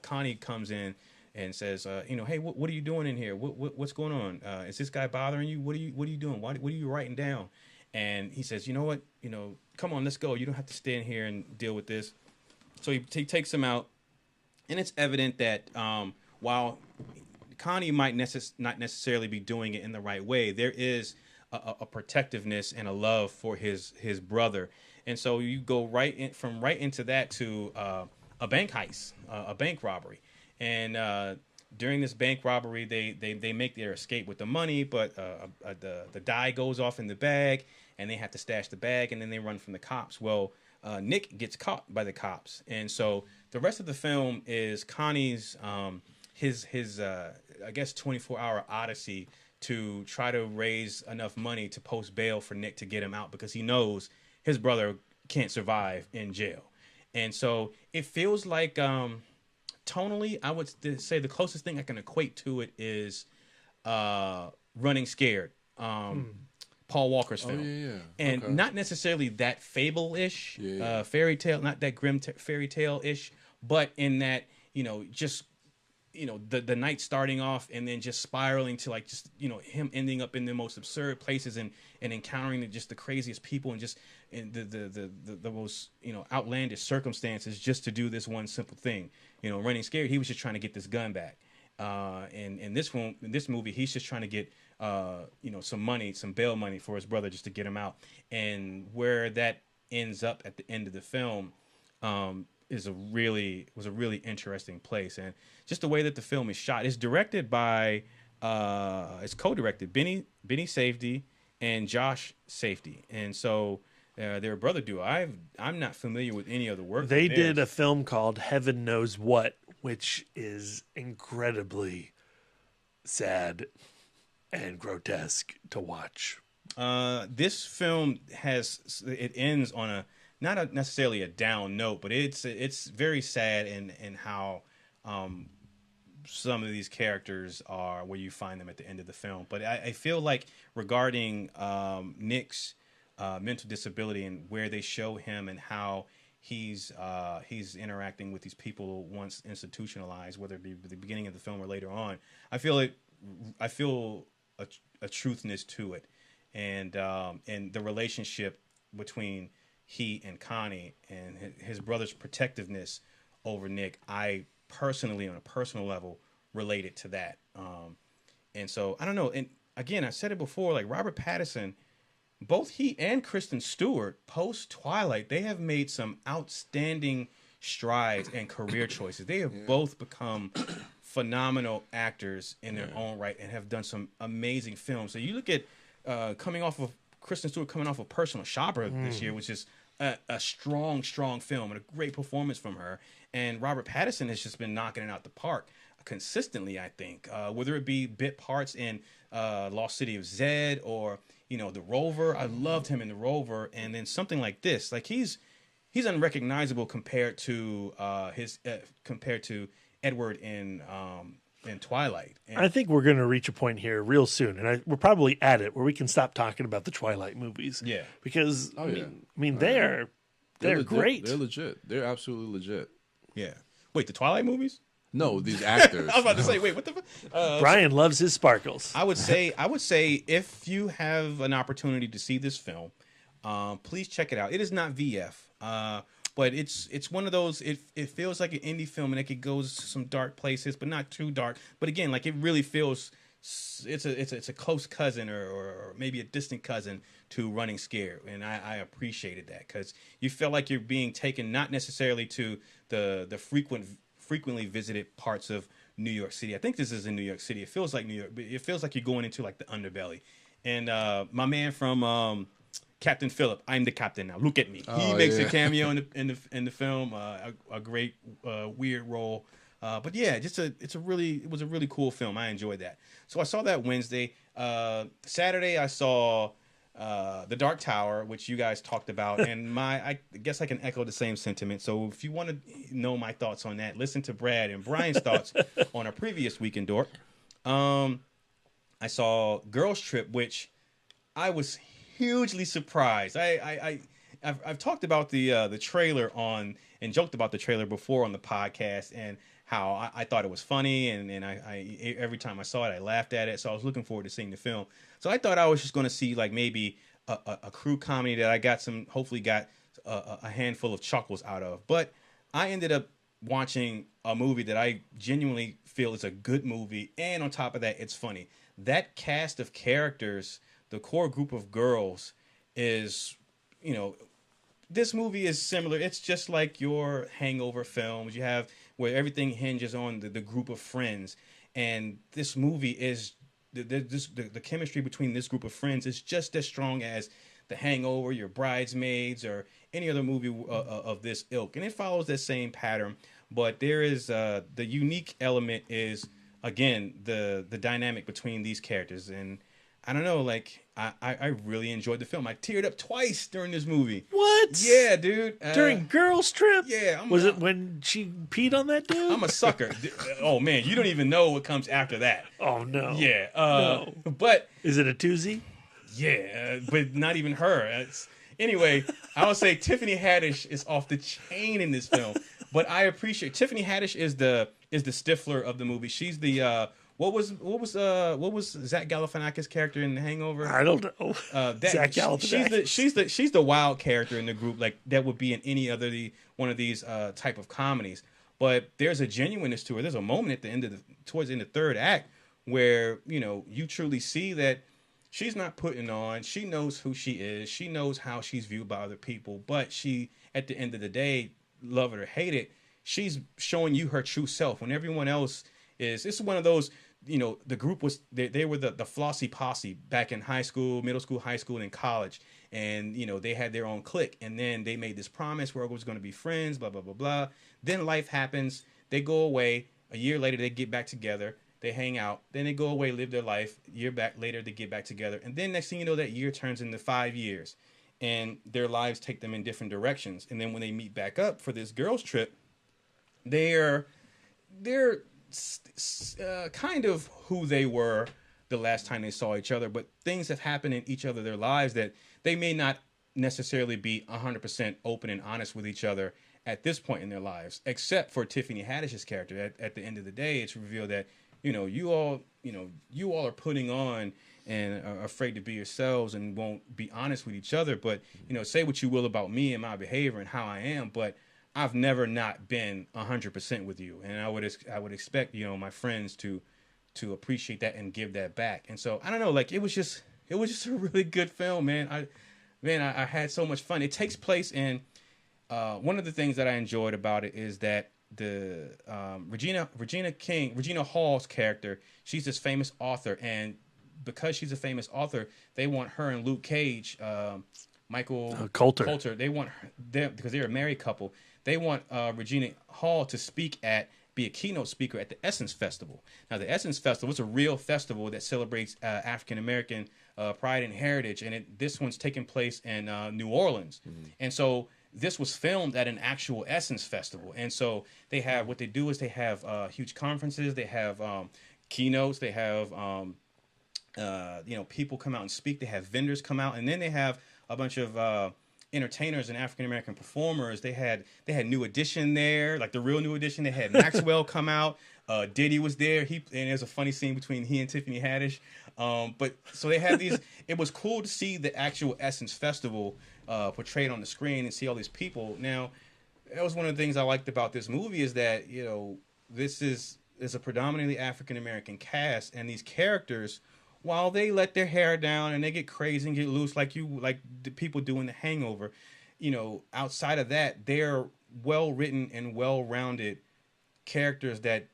Connie comes in and says, hey, what are you doing in here? What's going on? Is this guy bothering you? What are you doing? What are you writing down? And he says, you know what? Come on, let's go. You don't have to stand here and deal with this. So he takes him out, and it's evident that while Connie might not necessarily be doing it in the right way, there is a protectiveness and a love for his brother. And so you go right into that to a bank heist, a bank robbery. And during this bank robbery, they make their escape with the money, but the die goes off in the bag, and they have to stash the bag, and then they run from the cops. Well, Nick gets caught by the cops, and so the rest of the film is Connie's his 24-hour odyssey to try to raise enough money to post bail for Nick to get him out, because he knows his brother can't survive in jail. And so it feels like tonally, I would say the closest thing I can equate to it is Running Scared, Paul Walker's film. And not necessarily that fable-ish fairy tale, not that grim fairy tale-ish, but in that, the night starting off and then just spiraling to him ending up in the most absurd places and encountering just the craziest people and just the most outlandish circumstances just to do this one simple thing. Running Scared, he was just trying to get this gun back. And in this movie, he's just trying to get some bail money for his brother just to get him out. And where that ends up at the end of the film was a really interesting place. And just the way that the film is shot. It's directed by it's co-directed Benny Safdie and Josh Safdie, and so they're a brother duo. I'm not familiar with any other work. They did a film called Heaven Knows What, which is incredibly sad and grotesque to watch. This film ends on not necessarily a down note, but it's very sad in how some of these characters are, where you find them at the end of the film. But I feel like regarding Nick's mental disability and where they show him and how he's interacting with these people once institutionalized, whether it be at the beginning of the film or later on, I feel a truthness to it, and the relationship between he and Connie and his brother's protectiveness over Nick. I personally, on a personal level, related to that. And so I don't know. And again, I said it before, like Robert Pattinson, both he and Kristen Stewart, post Twilight, they have made some outstanding strides and career choices. They have both become phenomenal actors in their own right and have done some amazing films. So you look at Kristen Stewart coming off of Personal Shopper this year, which is a strong film and a great performance from her. And Robert Pattinson has just been knocking it out the park consistently, I think, whether it be bit parts in Lost City of Zed or The Rover. I loved him in The Rover, and then something like this, like he's unrecognizable compared to Edward in Twilight. And I think we're going to reach a point here real soon, and we're probably at it where we can stop talking about the Twilight movies. Yeah, because I mean they're great. They're legit. They're absolutely legit. Yeah. Wait, the Twilight movies? No, these actors. I was about to say, wait, what the? Brian loves his sparkles. I would say if you have an opportunity to see this film, please check it out. It is not VF, but it's one of those. It feels like an indie film, and it could go to some dark places, but not too dark. But again, like it really feels. It's a close cousin or maybe a distant cousin to Running Scared, and I appreciated that because you feel like you're being taken not necessarily to the frequently visited parts of New York City. I think this is in New York City. It feels like New York, but it feels like you're going into like the underbelly. And my man from Captain Phillip, I'm the captain now. Look at me. He makes a cameo in the film. A great weird role. But yeah, it was a really cool film. I enjoyed that. So I saw that Wednesday. Saturday I saw The Dark Tower, which you guys talked about, and I guess I can echo the same sentiment. So if you want to know my thoughts on that, listen to Brad and Brian's thoughts on a previous Week in Dork. I saw Girls Trip, which I was hugely surprised. I've talked about the trailer and joked about the trailer before on the podcast and how I thought it was funny, and I every time I saw it I laughed at it. So I was looking forward to seeing the film. So I thought I was just going to see like maybe a crew comedy that I hopefully got a handful of chuckles out of. But I ended up watching a movie that I genuinely feel is a good movie, and on top of that, it's funny. That cast of characters, the core group of girls, is, this movie is similar. It's just like your hangover films. You have where everything hinges on the group of friends, and this movie is the chemistry between this group of friends is just as strong as The Hangover, your Bridesmaids, or any other movie of this ilk. And it follows that same pattern, but there is the unique element is, again, the dynamic between these characters. And I don't know, like I really enjoyed the film. I teared up twice during this movie. What? Yeah, dude. During Girls Trip? Yeah. Was it when she peed on that dude? I'm a sucker. Oh man, you don't even know what comes after that. Oh no. Yeah. No. But is it a toozy? Yeah, but not even her. Anyway, I would say Tiffany Haddish is off the chain in this film. But I appreciate Tiffany Haddish is the Stifler of the movie. She's the what was Zach Galifianakis' character in The Hangover? I don't know. Zach Galifianakis. She's the wild character in the group, like that would be in any other one of these type of comedies. But there's a genuineness to her. There's a moment at the end towards the end of the third act where you truly see that she's not putting on. She knows who she is. She knows how she's viewed by other people. But she, at the end of the day, love it or hate it, she's showing you her true self when everyone else is. It's one of those the group was they were the Flossy Posse back in high school, middle school, high school, and in college. And, they had their own clique. And then they made this promise where it was going to be friends, blah, blah, blah, blah. Then life happens. They go away. A year later, they get back together. They hang out. Then they go away, live their life. A year back later, they get back together. And then next thing you know, that year turns into 5 years. And their lives take them in different directions. And then when they meet back up for this girls' trip, they're kind of who they were the last time they saw each other. But things have happened in each other their lives that they may not necessarily be 100% open and honest with each other at this point in their lives, except for Tiffany Haddish's character. At the end of the day, it's revealed that, you all are putting on and are afraid to be yourselves and won't be honest with each other. But, say what you will about me and my behavior and how I am, but I've never not been 100% with you. And I would expect, my friends to appreciate that and give that back. And so, I don't know, like, it was just a really good film, man. I had so much fun. It takes place in one of the things that I enjoyed about it is that the Regina Hall's character, she's this famous author, and because she's a famous author, they want her and Luke Cage, Michael Coulter, they want them because they're a married couple. They want Regina Hall to be a keynote speaker at the Essence Festival. Now, the Essence Festival is a real festival that celebrates African American pride and heritage, and this one's taking place in New Orleans. Mm-hmm. And so this was filmed at an actual Essence Festival. And so they have huge conferences, they have keynotes, they have people come out and speak, they have vendors come out, and then they have a bunch of entertainers and African American performers. They had New Edition there, like the real New Edition. They had Maxwell come out. Diddy was there. And there's a funny scene between he and Tiffany Haddish. But so they had these. It was cool to see the actual Essence Festival portrayed on the screen and see all these people. Now, that was one of the things I liked about this movie is that this is a predominantly African American cast, and these characters, while they let their hair down and they get crazy and get loose like the people do in The Hangover, outside of that, they're well-written and well-rounded characters that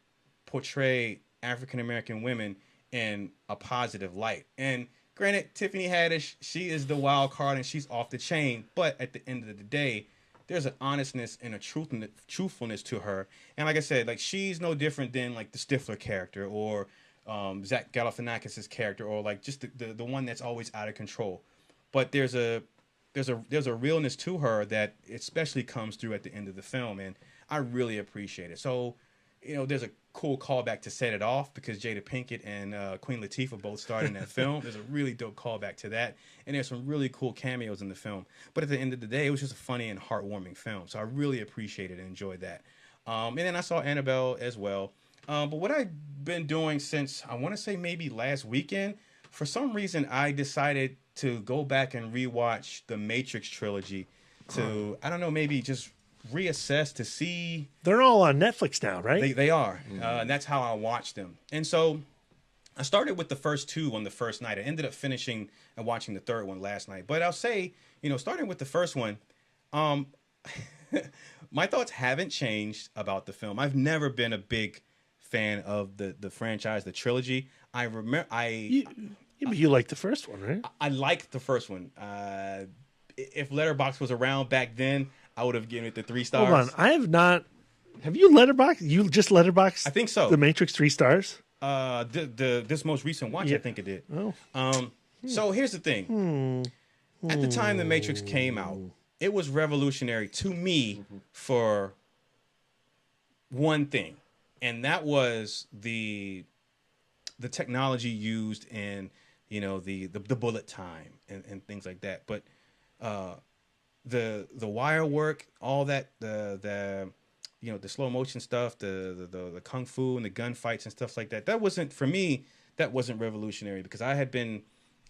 portray African American women in a positive light. And granted, Tiffany Haddish, she is the wild card and she's off the chain, but at the end of the day, there's an honestness and a truthfulness to her. And like I said, like she's no different than like the Stifler character or Zach Galifianakis' character, or like just the one that's always out of control. But there's a realness to her that especially comes through at the end of the film, and I really appreciate it. So, there's a cool callback to Set It Off because Jada Pinkett and Queen Latifah both starred in that film. There's a really dope callback to that, and there's some really cool cameos in the film. But at the end of the day, it was just a funny and heartwarming film. So I really appreciated and enjoyed that. And then I saw Annabelle as well. But what I've been doing since, I want to say maybe last weekend, for some reason I decided to go back and rewatch the Matrix trilogy to, I don't know, maybe just reassess to see. They're all on Netflix now, right? They are. And that's how I watched them. And so I started with the first two on the first night. I ended up finishing and watching the third one last night. But I'll say, starting with the first one, my thoughts haven't changed about the film. I've never been a big fan of the franchise, the trilogy. I remember you liked the first one, right? I liked the first one. If Letterboxd was around back then, I would have given it the 3 stars. Hold on, I have not. Have you Letterboxd? You just Letterboxd? I think so. The Matrix 3 stars. This most recent watch, I think it did. Oh. So here's the thing. At the time the Matrix came out, it was revolutionary to me for one thing. And that was the technology used in, the bullet time and things like that. But the wire work, all that, the slow motion stuff, the kung fu and the gunfights and stuff like that. That wasn't, for me, that wasn't revolutionary because I had been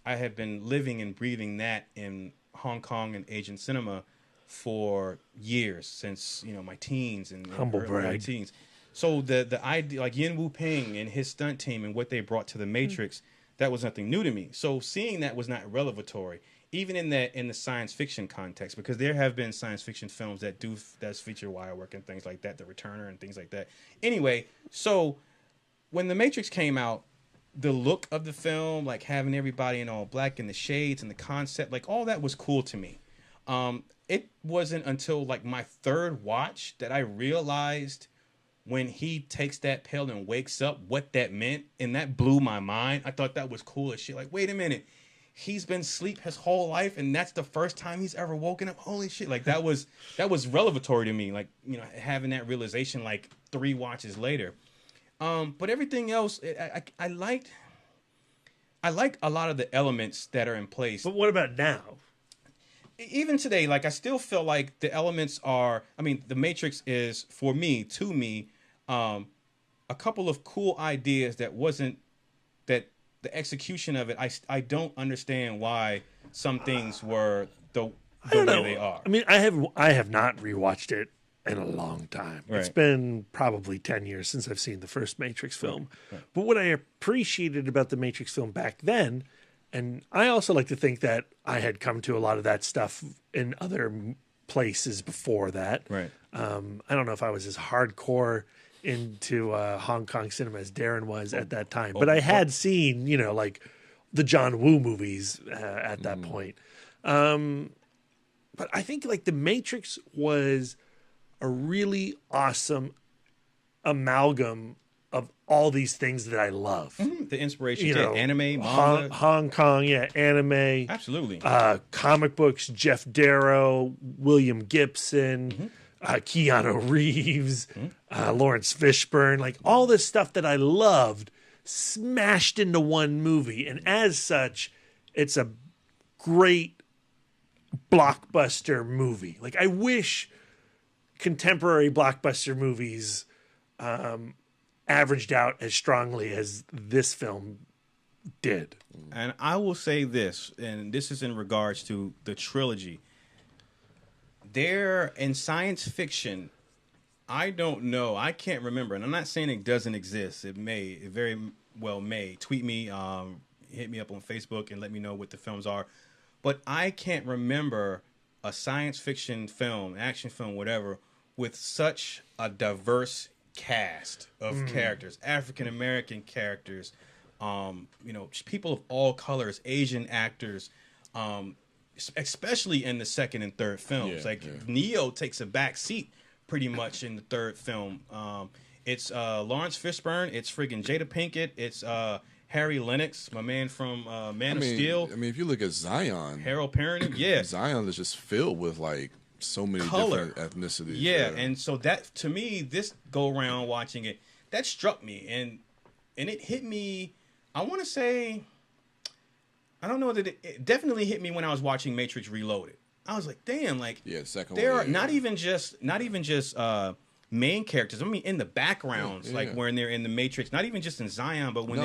living and breathing that in Hong Kong and Asian cinema for years, since my teens and humble brag teens. So the idea, like Yin Wu Ping and his stunt team and what they brought to the Matrix, that was nothing new to me. So seeing that was not revelatory, even in the science fiction context, because there have been science fiction films that does feature wire work and things like that, The Returner and things like that. Anyway, so when the Matrix came out, the look of the film, like having everybody in all black and the shades and the concept, like all that was cool to me. It wasn't until like my third watch that I realized when he takes that pill and wakes up what that meant, and that blew my mind. I thought that was cool as shit. Like, wait a minute, he's been asleep his whole life, and that's the first time he's ever woken up. Holy shit! Like that was revelatory to me. Like, you know, having that realization like 3 watches later. But everything else, I liked a lot of the elements that are in place. But what about now? Even today, like I still feel like the elements are. I mean, The Matrix is to me, a couple of cool ideas that the execution of it. I don't understand why some things were the way they are. I mean, I have not rewatched it in a long time. Right. It's been probably 10 years since I've seen the first Matrix film. Right. But what I appreciated about the Matrix film back then, and I also like to think that I had come to a lot of that stuff in other places before that. Right. I don't know if I was as hardcore into Hong Kong cinema as Darren was at that time, but I had seen, you know, like the John Woo movies at that point. But I think like the Matrix was a really awesome amalgam of all these things that I love. Mm-hmm. The inspiration, anime, manga. Hong Kong, anime. Absolutely. Comic books, Jeff Darrow, William Gibson, Keanu Reeves, Lawrence Fishburne, like all this stuff that I loved smashed into one movie. And as such, it's a great blockbuster movie. Like I wish contemporary blockbuster movies averaged out as strongly as this film did. And I will say this, and this is in regards to the trilogy. There, in science fiction, I don't know, I can't remember, and I'm not saying it doesn't exist. It very well may. Tweet me, hit me up on Facebook and let me know what the films are. But I can't remember a science fiction film, action film, whatever, with such a diverse cast of characters, African American characters, people of all colors, Asian actors, especially in the second and third films. Neo takes a back seat pretty much in the third film. It's Lawrence Fishburne, it's friggin' Jada Pinkett, it's Harry Lennox, my man from Man of Steel. I mean, if you look at Zion, Harold Perrineau, Zion is just filled with like so many different ethnicities. Yeah, and so that to me, this go around watching it, that struck me, and it hit me. I want to say, I don't know that it definitely hit me when I was watching Matrix Reloaded. I was like, damn, like the second there one, are not even just main characters. I mean, in the backgrounds, like when they're in the Matrix, not even just in Zion, but when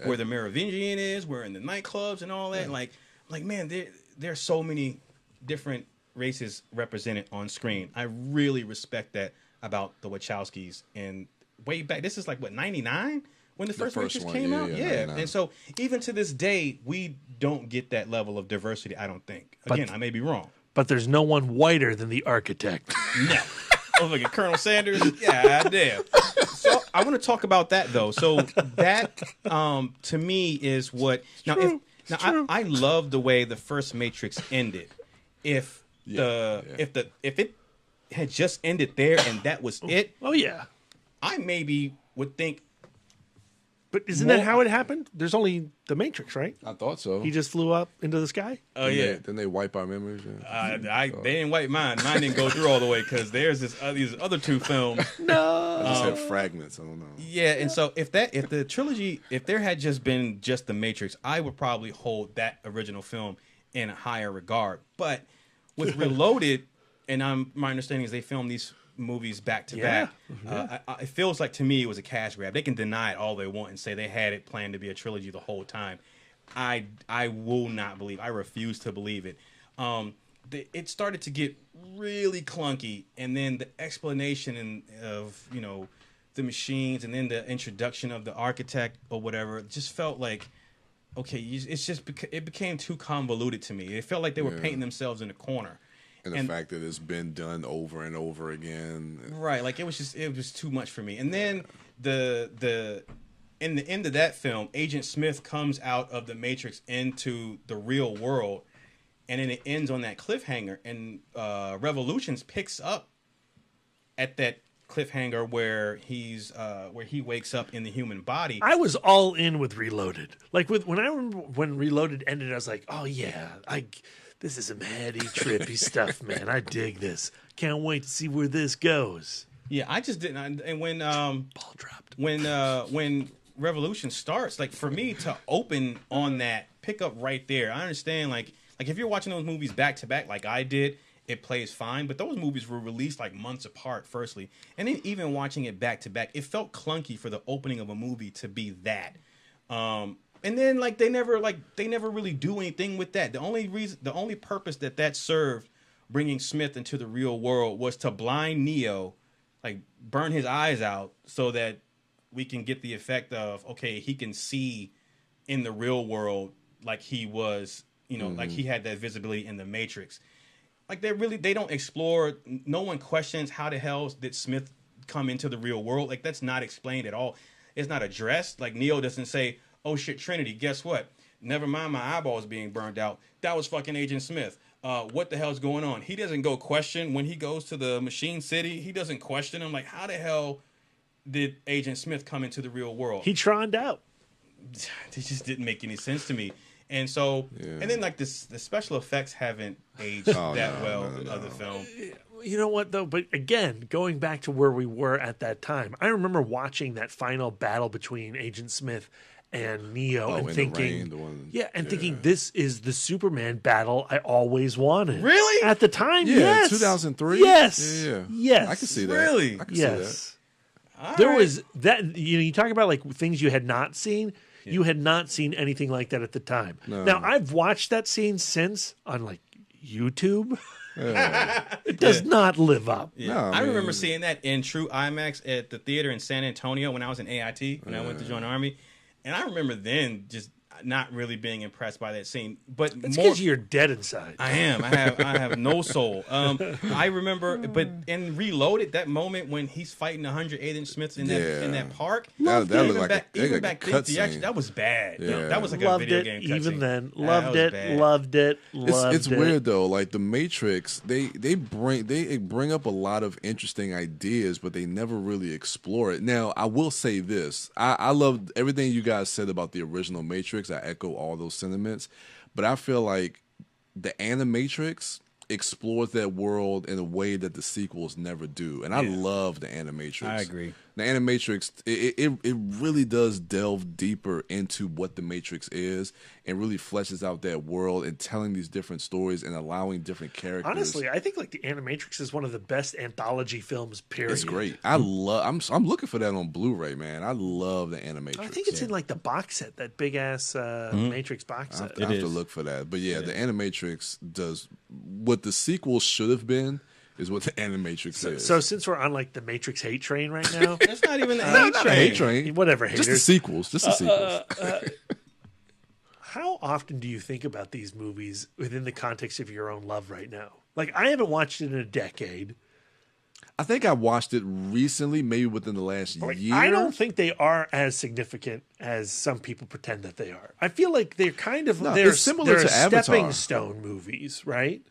where the Merovingian is, where in the nightclubs and all that. Yeah. Like man, there are so many different races represented on screen. I really respect that about the Wachowskis. And way back, this is like what, 99 when the first Matrix came out. Yeah, and so even to this day, we don't get that level of diversity. I don't think. Again, I may be wrong. But there's no one whiter than the architect. No. I was like Colonel Sanders. Yeah, damn. So I want to talk about that though. So that to me is what I love the way the first Matrix ended. If it had just ended there and that was it. Oh yeah. I maybe would think. But isn't that how it happened? There's only the Matrix, right? I thought so. He just flew up into the sky? Oh, yeah. Then they wipe our memories. They didn't wipe mine. Mine didn't go through all the way because there's these other 2 films. No. I just had fragments. I don't know. Yeah, and so if the trilogy, if there had just been just the Matrix, I would probably hold that original film in a higher regard. But with Reloaded, and my understanding is they filmed these movies back to back. It feels like to me it was a cash grab. They can deny it all they want and say they had it planned to be a trilogy the whole time. I will not believe. I refuse to believe it. It started to get really clunky, and then the explanation of the machines, and then the introduction of the architect or whatever, just felt like it became too convoluted to me. It felt like they were painting themselves in a corner. And the fact that it's been done over and over again. Right, like it was too much for me. And then the in the end of that film, Agent Smith comes out of the Matrix into the real world, and then it ends on that cliffhanger. And Revolutions picks up at that cliffhanger where he wakes up in the human body. I was all in with Reloaded. Like when Reloaded ended, I was like, oh yeah, this is some heady, trippy stuff, man. I dig this. Can't wait to see where this goes. Yeah, I just didn't. And when ball dropped, when Revolution starts, like for me to open on that, pick up right there. I understand, like if you're watching those movies back to back, like I did, it plays fine. But those movies were released like months apart, firstly, and then even watching it back to back, it felt clunky for the opening of a movie to be that. And then like they never really do anything with that. The only purpose that served, bringing Smith into the real world, was to blind Neo, like burn his eyes out, so that we can get the effect of, okay, he can see in the real world like he was, like he had that visibility in the Matrix. Like they don't explore. No one questions how the hell did Smith come into the real world. Like that's not explained at all. It's not addressed. Like Neo doesn't say, oh shit, Trinity, guess what? Never mind my eyeballs being burned out. That was fucking Agent Smith. What the hell's going on? He doesn't go question when he goes to the Machine City. He doesn't question him. Like, how the hell did Agent Smith come into the real world? He troned out. It just didn't make any sense to me. And so, and then like the special effects haven't aged well of the film. You know what though? But again, going back to where we were at that time, I remember watching that final battle between Agent Smith and Neo and thinking, thinking this is the Superman battle I always wanted. Really? At the time, yeah, yes. 2003? Yes. Yeah. Yes. I can see that. Really? I can yes. see that. There was that, you talk about like things you had not seen. Yeah. You had not seen anything like that at the time. No. Now, I've watched that scene since on like YouTube. It does not live up. Yeah. No, I remember seeing that in true IMAX at the theater in San Antonio when I was in AIT, when I went to join the Army. And I remember then just not really being impressed by that scene. But it's because you're dead inside. I am. I have no soul. I remember, but in Reloaded, that moment when he's fighting 100 Agent Smiths in that park, that looked like even back then, that was bad. Yeah. That was like a video game cutscene. Even then, loved it. It's weird though. Like the Matrix, they bring up a lot of interesting ideas, but they never really explore it. Now, I will say this: I love everything you guys said about the original Matrix. I echo all those sentiments, but I feel like the Animatrix explores that world in a way that the sequels never do, and I love the Animatrix. I agree. The Animatrix, it really does delve deeper into what the Matrix is and really fleshes out that world and telling these different stories and allowing different characters. Honestly, I think like the Animatrix is one of the best anthology films, period. It's great. I'm looking for that on Blu-ray, man. I love the Animatrix. I think it's in like the box set, that big ass Matrix box set. I have to look for that. But yeah, the Animatrix does what the sequel should have been. Is what the Animatrix is. So since we're on like the Matrix hate train right now, it's not even the hate train. Whatever, haters. Just the sequels. How often do you think about these movies within the context of your own love right now? Like I haven't watched it in a decade. I think I watched it recently, maybe within the last year. I don't think they are as significant as some people pretend that they are. I feel like they're kind of they're similar to Avatar. Stepping stone movies, right?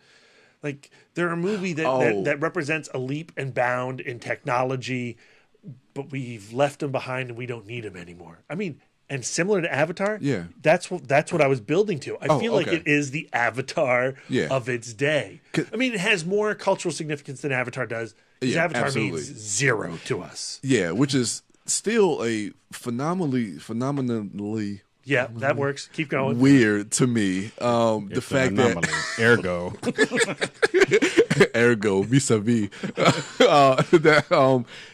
Like they're a movie that represents a leap and bound in technology, but we've left them behind and we don't need them anymore. I mean, and similar to Avatar, that's what I was building to. I feel like it is the Avatar of its day. I mean, it has more cultural significance than Avatar does. Because Avatar means zero to us. Yeah, which is still a phenomenally yeah, that works. Keep going. Weird to me. The fact that ergo vis-a-vis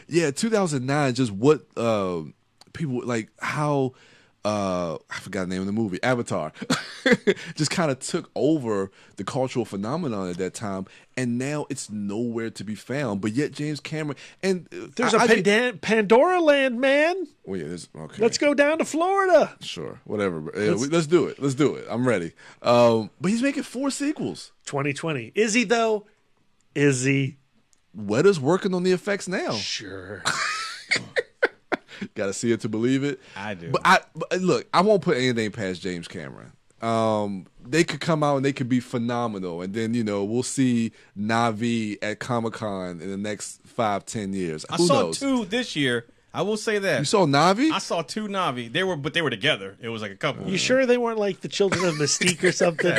that 2009, just what people like, how I forgot the name of the movie, Avatar, just kind of took over the cultural phenomenon at that time, and now it's nowhere to be found. But yet James Cameron, and there's Pandora Land, man. Oh yeah, okay. Let's go down to Florida. Sure, whatever. Let's do it. Let's do it. I'm ready. But he's making 4 sequels. 2020. Is he though? Is he? Weta's working on the effects now. Sure. Got to see it to believe it. I do. But look, I won't put anything past James Cameron. They could come out and they could be phenomenal, and then we'll see Na'vi at Comic-Con in the next 5-10 years. I Who saw knows? 2 this year. I will say that. You saw Na'vi? I saw 2 Na'vi. They were together. It was like a couple. You sure they weren't like the children of Mystique or something?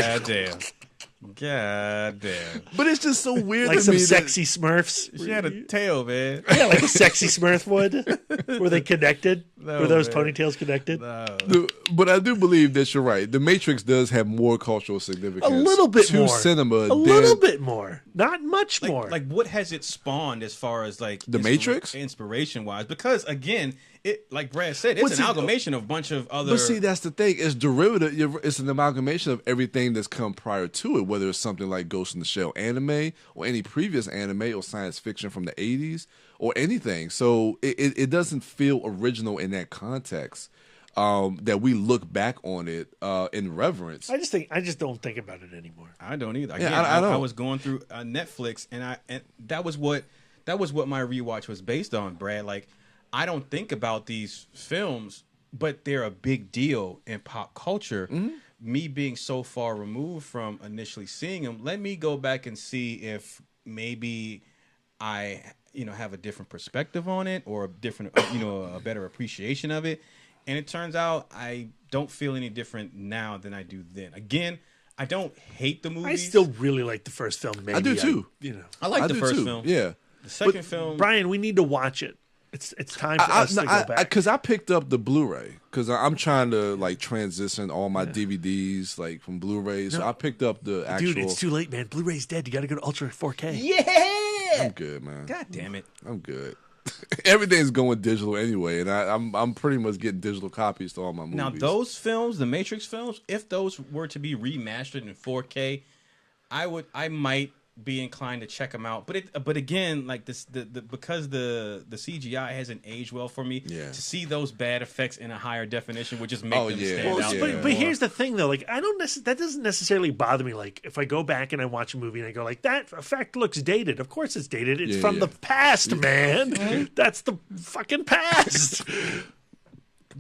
God damn. But it's just so weird like to some me sexy Smurfs. She had a tail, man. Yeah, like a sexy Smurf would. Were they connected? No, Were those man. ponytails connected? No. But I do believe that you're right. The Matrix does have more cultural significance. A little bit to more. cinema. A little bit more. Not much more. Like what has it spawned as far as like The Matrix? inspiration wise? Because again, it like Brad said, it's an amalgamation of a bunch of other. But see, that's the thing. It's derivative. It's an amalgamation of everything that's come prior to it, whether it's something like Ghost in the Shell anime or any previous anime or science fiction from the 80s or anything. So it doesn't feel original in that context. That we look back on it in reverence. I just don't think about it anymore. I don't either. Yeah, Again, I don't. I was going through Netflix, and that was what my rewatch was based on, Brad. Like, I don't think about these films, but they're a big deal in pop culture. Mm-hmm. Me being so far removed from initially seeing them, let me go back and see if maybe I have a different perspective on it or a different a better appreciation of it. And it turns out I don't feel any different now than I do then. Again, I don't hate the movies. I still really like the first film. Maybe I do too. I like the first film. Yeah. The second film. Brian, we need to watch it. It's time for us to go back. Because I picked up the Blu-ray because I'm trying to like transition all my DVDs like from Blu-ray. So I picked up the actual. Dude, it's too late, man. Blu-ray's dead. You got to go to Ultra 4K. Yeah. I'm good, man. God damn it. I'm good. Everything's going digital anyway, and I'm pretty much getting digital copies to all my movies. Now those films, the Matrix films, if those were to be remastered in 4K, I might be inclined to check them out. But again, like this, because the CGI hasn't aged well for me. Yeah. To see those bad effects in a higher definition would just make them stand out. But here's the thing, though. Like, that doesn't necessarily bother me. Like, if I go back and I watch a movie and I go, like, that effect looks dated. Of course it's dated. It's from the past, man. That's the fucking past.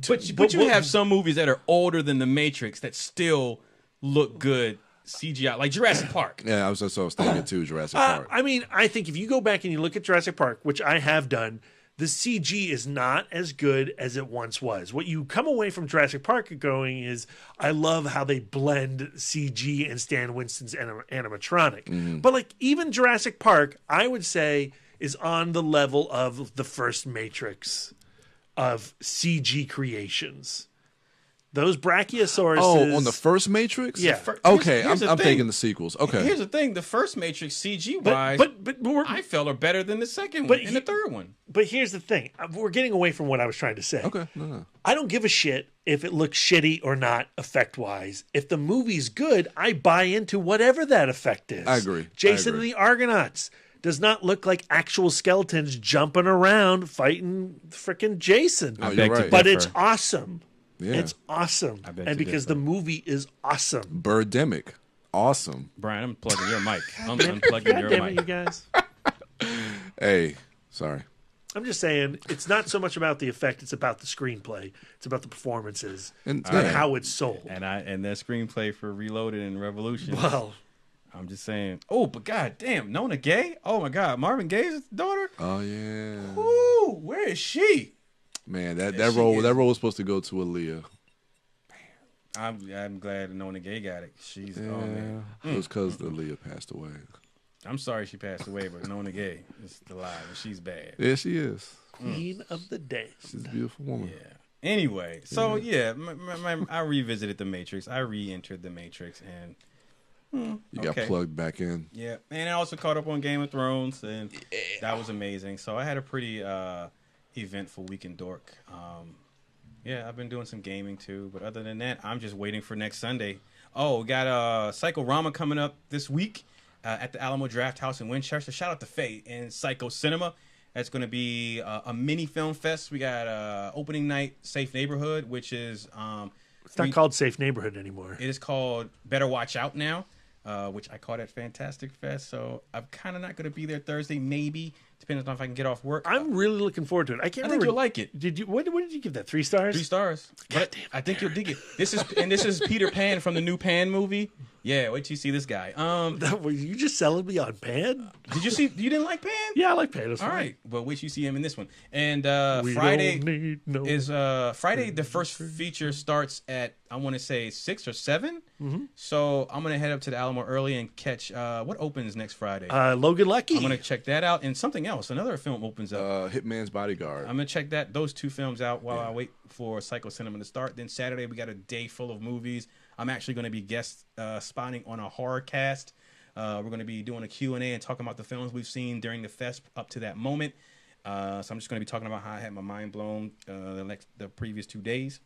But you have some movies that are older than The Matrix that still look good CGI, like Jurassic Park. Yeah, I was thinking too, Jurassic Park. I mean, I think if you go back and you look at Jurassic Park, which I have done, the CG is not as good as it once was. What you come away from Jurassic Park going is, I love how they blend CG and Stan Winston's animatronic. Mm-hmm. But like even Jurassic Park, I would say is on the level of the first Matrix of CG creations. Those Brachiosauruses. Oh, on the first Matrix? Yeah. Okay, here's the I'm thing. thinking the sequels. Okay. Here's the thing: the first Matrix CG wise, but I felt are better than the second one and the third one. But here's the thing: we're getting away from what I was trying to say. Okay, no. I don't give a shit if it looks shitty or not effect wise. If the movie's good, I buy into whatever that effect is. I agree. Jason and the Argonauts does not look like actual skeletons jumping around fighting frickin' Jason. Oh, you're right. But it's awesome. Yeah. It's awesome. And because the movie is awesome. Birdemic. Awesome. Brian, I'm plugging your mic. I'm unplugging your Damn it, mic. you guys. Hey, sorry. I'm just saying, it's not so much about the effect; it's about the screenplay. It's about the performances and how it's sold. And that screenplay for Reloaded and Revolution. Well, I'm just saying. Oh, but god damn, Nona Gay. Oh my god, Marvin Gaye's daughter. Oh yeah. Ooh, where is she? Man, that role was supposed to go to Aaliyah. I'm glad Nona Gay got it. She's oh man. It was because Aaliyah passed away. I'm sorry she passed away, but Nona Gay is alive and she's bad. Yeah, she is. Queen of the Day. She's a beautiful woman. Yeah. Anyway, so I revisited The Matrix. I re-entered The Matrix and you got plugged back in. Yeah, and I also caught up on Game of Thrones, and that was amazing. So I had a pretty eventful week in Dork. I've been doing some gaming too, but other than that, I'm just waiting for next Sunday. Oh, we got Psycho-Rama coming up this week at the Alamo Draft House in Winchester. Shout out to Faye and Psycho Cinema. That's going to be a mini film fest. We got opening night, Safe Neighborhood, which is... it's not called Safe Neighborhood anymore. It is called Better Watch Out now. which I caught at Fantastic Fest. So I'm kind of not going to be there Thursday, maybe, depending on if I can get off work. I'm really looking forward to it. I can't remember. Think you'll like it. Did you? What did you give that? 3 stars? 3 stars. But I think you'll dig it. This is Peter Pan from the new Pan movie. Yeah, wait till you see this guy. Were you just selling me on Pan? Did you see? You didn't like Pan? Yeah, I like Pan. All right, but wait till you see him in this one. And We Friday don't need no is Friday. The first feature starts at, I want to say 6 or 7. Mhm. So I'm gonna head up to the Alamo early and catch what opens next Friday. Logan Lucky. I'm gonna check that out, and something else. Another film opens up. Hitman's Bodyguard. I'm gonna check those 2 films out while I wait for Psycho Cinema to start. Then Saturday we got a day full of movies. I'm actually going to be guest spotting on a horror cast. We're going to be doing a Q&A and talking about the films we've seen during the fest up to that moment. So I'm just going to be talking about how I had my mind blown the previous 2 days.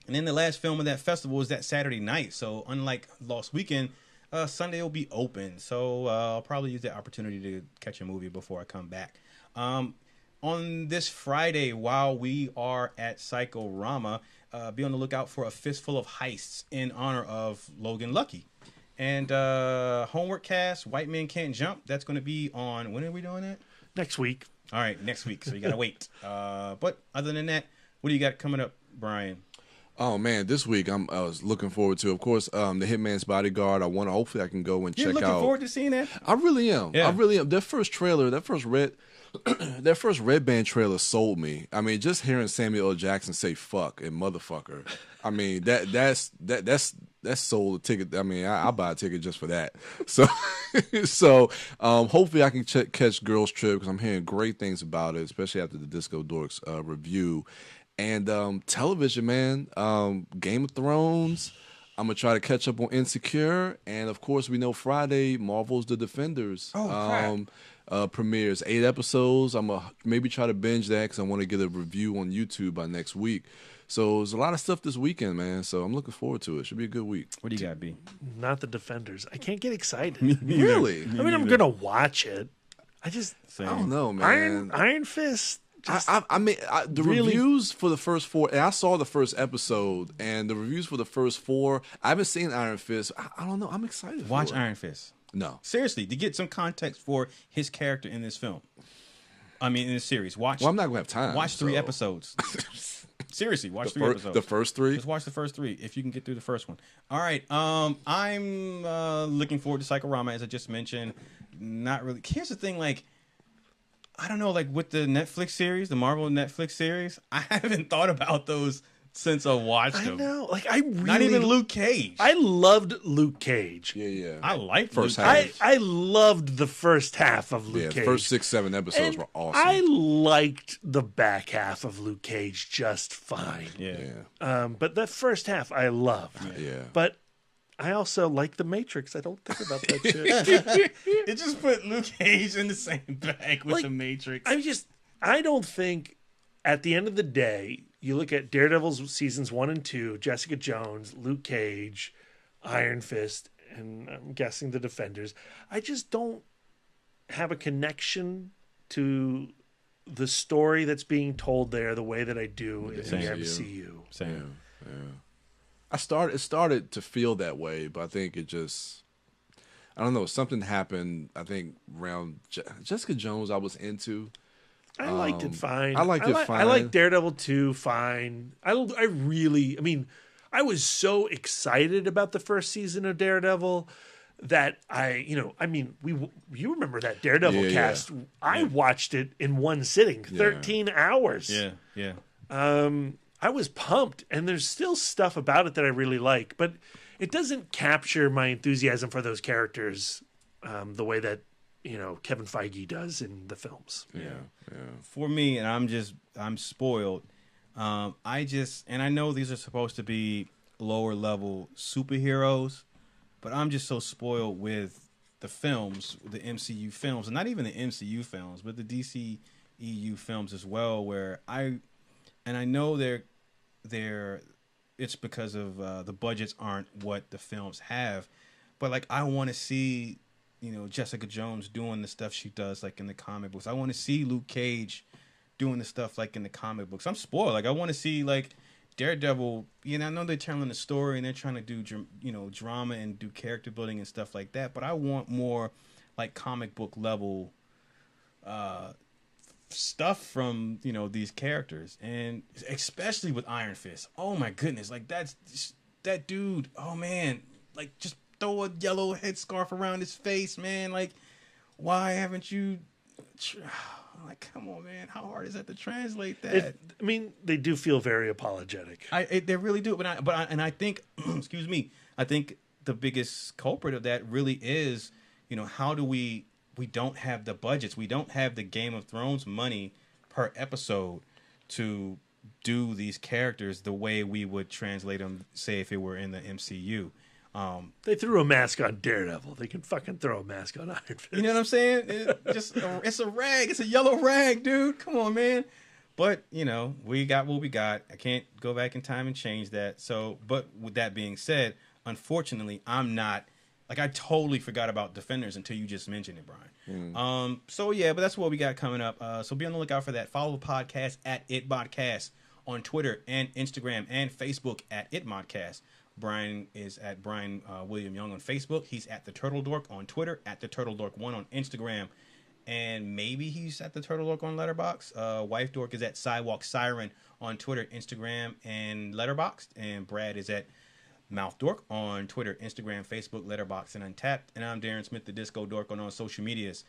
And then the last film of that festival is that Saturday night. So unlike Lost Weekend, Sunday will be open. So I'll probably use that opportunity to catch a movie before I come back. On this Friday, while we are at Psycho-Rama, be on the lookout for a fistful of heists in honor of Logan Lucky. And Homework Cast, White Men Can't Jump, that's going to be on, when are we doing that? Next week. All right, next week, so you got to wait. But other than that, what do you got coming up, Brian? Oh man, this week I was looking forward to, of course, the Hitman's Bodyguard. Hopefully I can go and You're check out. looking forward to seeing that? I really am. Yeah. I really am. That first trailer, that first Red Band trailer sold me. I mean, just hearing Samuel L. Jackson say "fuck" and "motherfucker," I mean that's sold a ticket. I mean, I'll buy a ticket just for that. So hopefully I can catch Girls Trip because I'm hearing great things about it, especially after the Disco Dorks review. And television, man, Game of Thrones. I'm gonna try to catch up on Insecure, and of course, we know Friday Marvel's The Defenders premieres 8 episodes. I'm gonna maybe try to binge that because I want to get a review on YouTube by next week. So there's a lot of stuff this weekend, man. So I'm looking forward to it. Should be a good week. What do you got, B? Not The Defenders. I can't get excited. Really? I mean, I'm gonna watch it. I don't know, man. Iron Fist. I mean, the reviews for the first 4, and I saw the first episode, and the reviews for the first 4, I haven't seen Iron Fist. I don't know. I'm excited. Watch for it. Iron Fist. No. Seriously, to get some context for his character in this film. I mean, in this series. Watch. Well, I'm not going to have time. Watch 3 episodes. Seriously, watch 3 episodes. The first 3? Just watch the first 3 if you can get through the first one. All right. I'm looking forward to Psycho-Rama, as I just mentioned. Not really. Here's the thing, like, I don't know, like with the Netflix series, the Marvel Netflix series, I haven't thought about those since I watched them. I know. Like, I really... Not even Luke Cage. I loved Luke Cage. Yeah. I liked first Luke half. Cage. I loved the first half of Luke Cage. The first 6, 7 episodes were awesome. I liked the back half of Luke Cage just fine. Yeah. But that first half I loved. Yeah. But I also like The Matrix. I don't think about that shit. It just put Luke Cage in the same bag with Like, the Matrix. I don't think at the end of the day, you look at Daredevil's seasons 1 and 2, Jessica Jones, Luke Cage, Iron Fist, and I'm guessing The Defenders. I just don't have a connection to the story that's being told there the way that I do in the MCU. Same. Yeah. It started to feel that way, but I think it just, I don't know, something happened, I think, around Jessica Jones I was into. I liked it fine. I liked it fine. I liked Daredevil 2 fine. I was so excited about the first season of Daredevil that you remember that Daredevil cast. Yeah. I watched it in one sitting, 13 hours. Yeah. I was pumped, and there's still stuff about it that I really like, but it doesn't capture my enthusiasm for those characters the way that Kevin Feige does in the films. Yeah. For me, and I'm spoiled. And I know these are supposed to be lower level superheroes, but I'm just so spoiled with the films, the MCU films, and not even the MCU films, but the DCEU films as well, where I know it's because of the budgets aren't what the films have, but like I want to see Jessica Jones doing the stuff she does like in the comic books. I want to see Luke Cage doing the stuff like in the comic books. I'm spoiled. Like I want to see like Daredevil, I know they're telling the story and they're trying to do, drama and do character building and stuff like that, but I want more like comic book level stuff from, these characters, and especially with Iron Fist. Oh my goodness, like that dude, oh man, like just throw a yellow headscarf around his face, man. Like, why haven't you... Like, come on, man. How hard is that to translate that? They do feel very apologetic. They really do. But I think, excuse me, I think the biggest culprit of that really is, how do we don't have the budgets. We don't have the Game of Thrones money per episode to do these characters the way we would translate them, say, if it were in the MCU. They threw a mask on Daredevil. They can fucking throw a mask on Iron Fist. You know what I'm saying? It's a rag. It's a yellow rag, dude. Come on, man. But, we got what we got. I can't go back in time and change that. So, but with that being said, unfortunately, I'm not... Like, I totally forgot about Defenders until you just mentioned it, Brian. So, yeah, but that's what we got coming up. So be on the lookout for that. Follow the podcast at ItModcast on Twitter and Instagram and Facebook at ItModcast. Brian is at Brian William Young on Facebook. He's at the Turtle Dork on Twitter, at the Turtle Dork 1 on Instagram, and maybe he's at the Turtle Dork on Letterboxd. Wife Dork is at Sidewalk Siren on Twitter, Instagram, and Letterboxd, and Brad is at Mouth Dork on Twitter, Instagram, Facebook, Letterboxd, and Untapped. And I'm Darren Smith, the Disco Dork, on all social medias.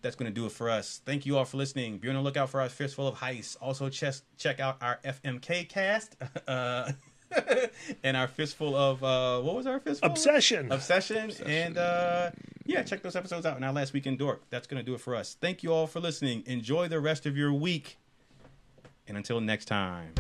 That's going to do it for us. Thank you all for listening. Be on the lookout for our Fistful of Heists. Also, check out our FMK cast. And our fistful of what was our fistful? Obsession. And check those episodes out in our Last Week in Dork. That's gonna do it for us. Thank you all for listening. Enjoy the rest of your week, and until next time.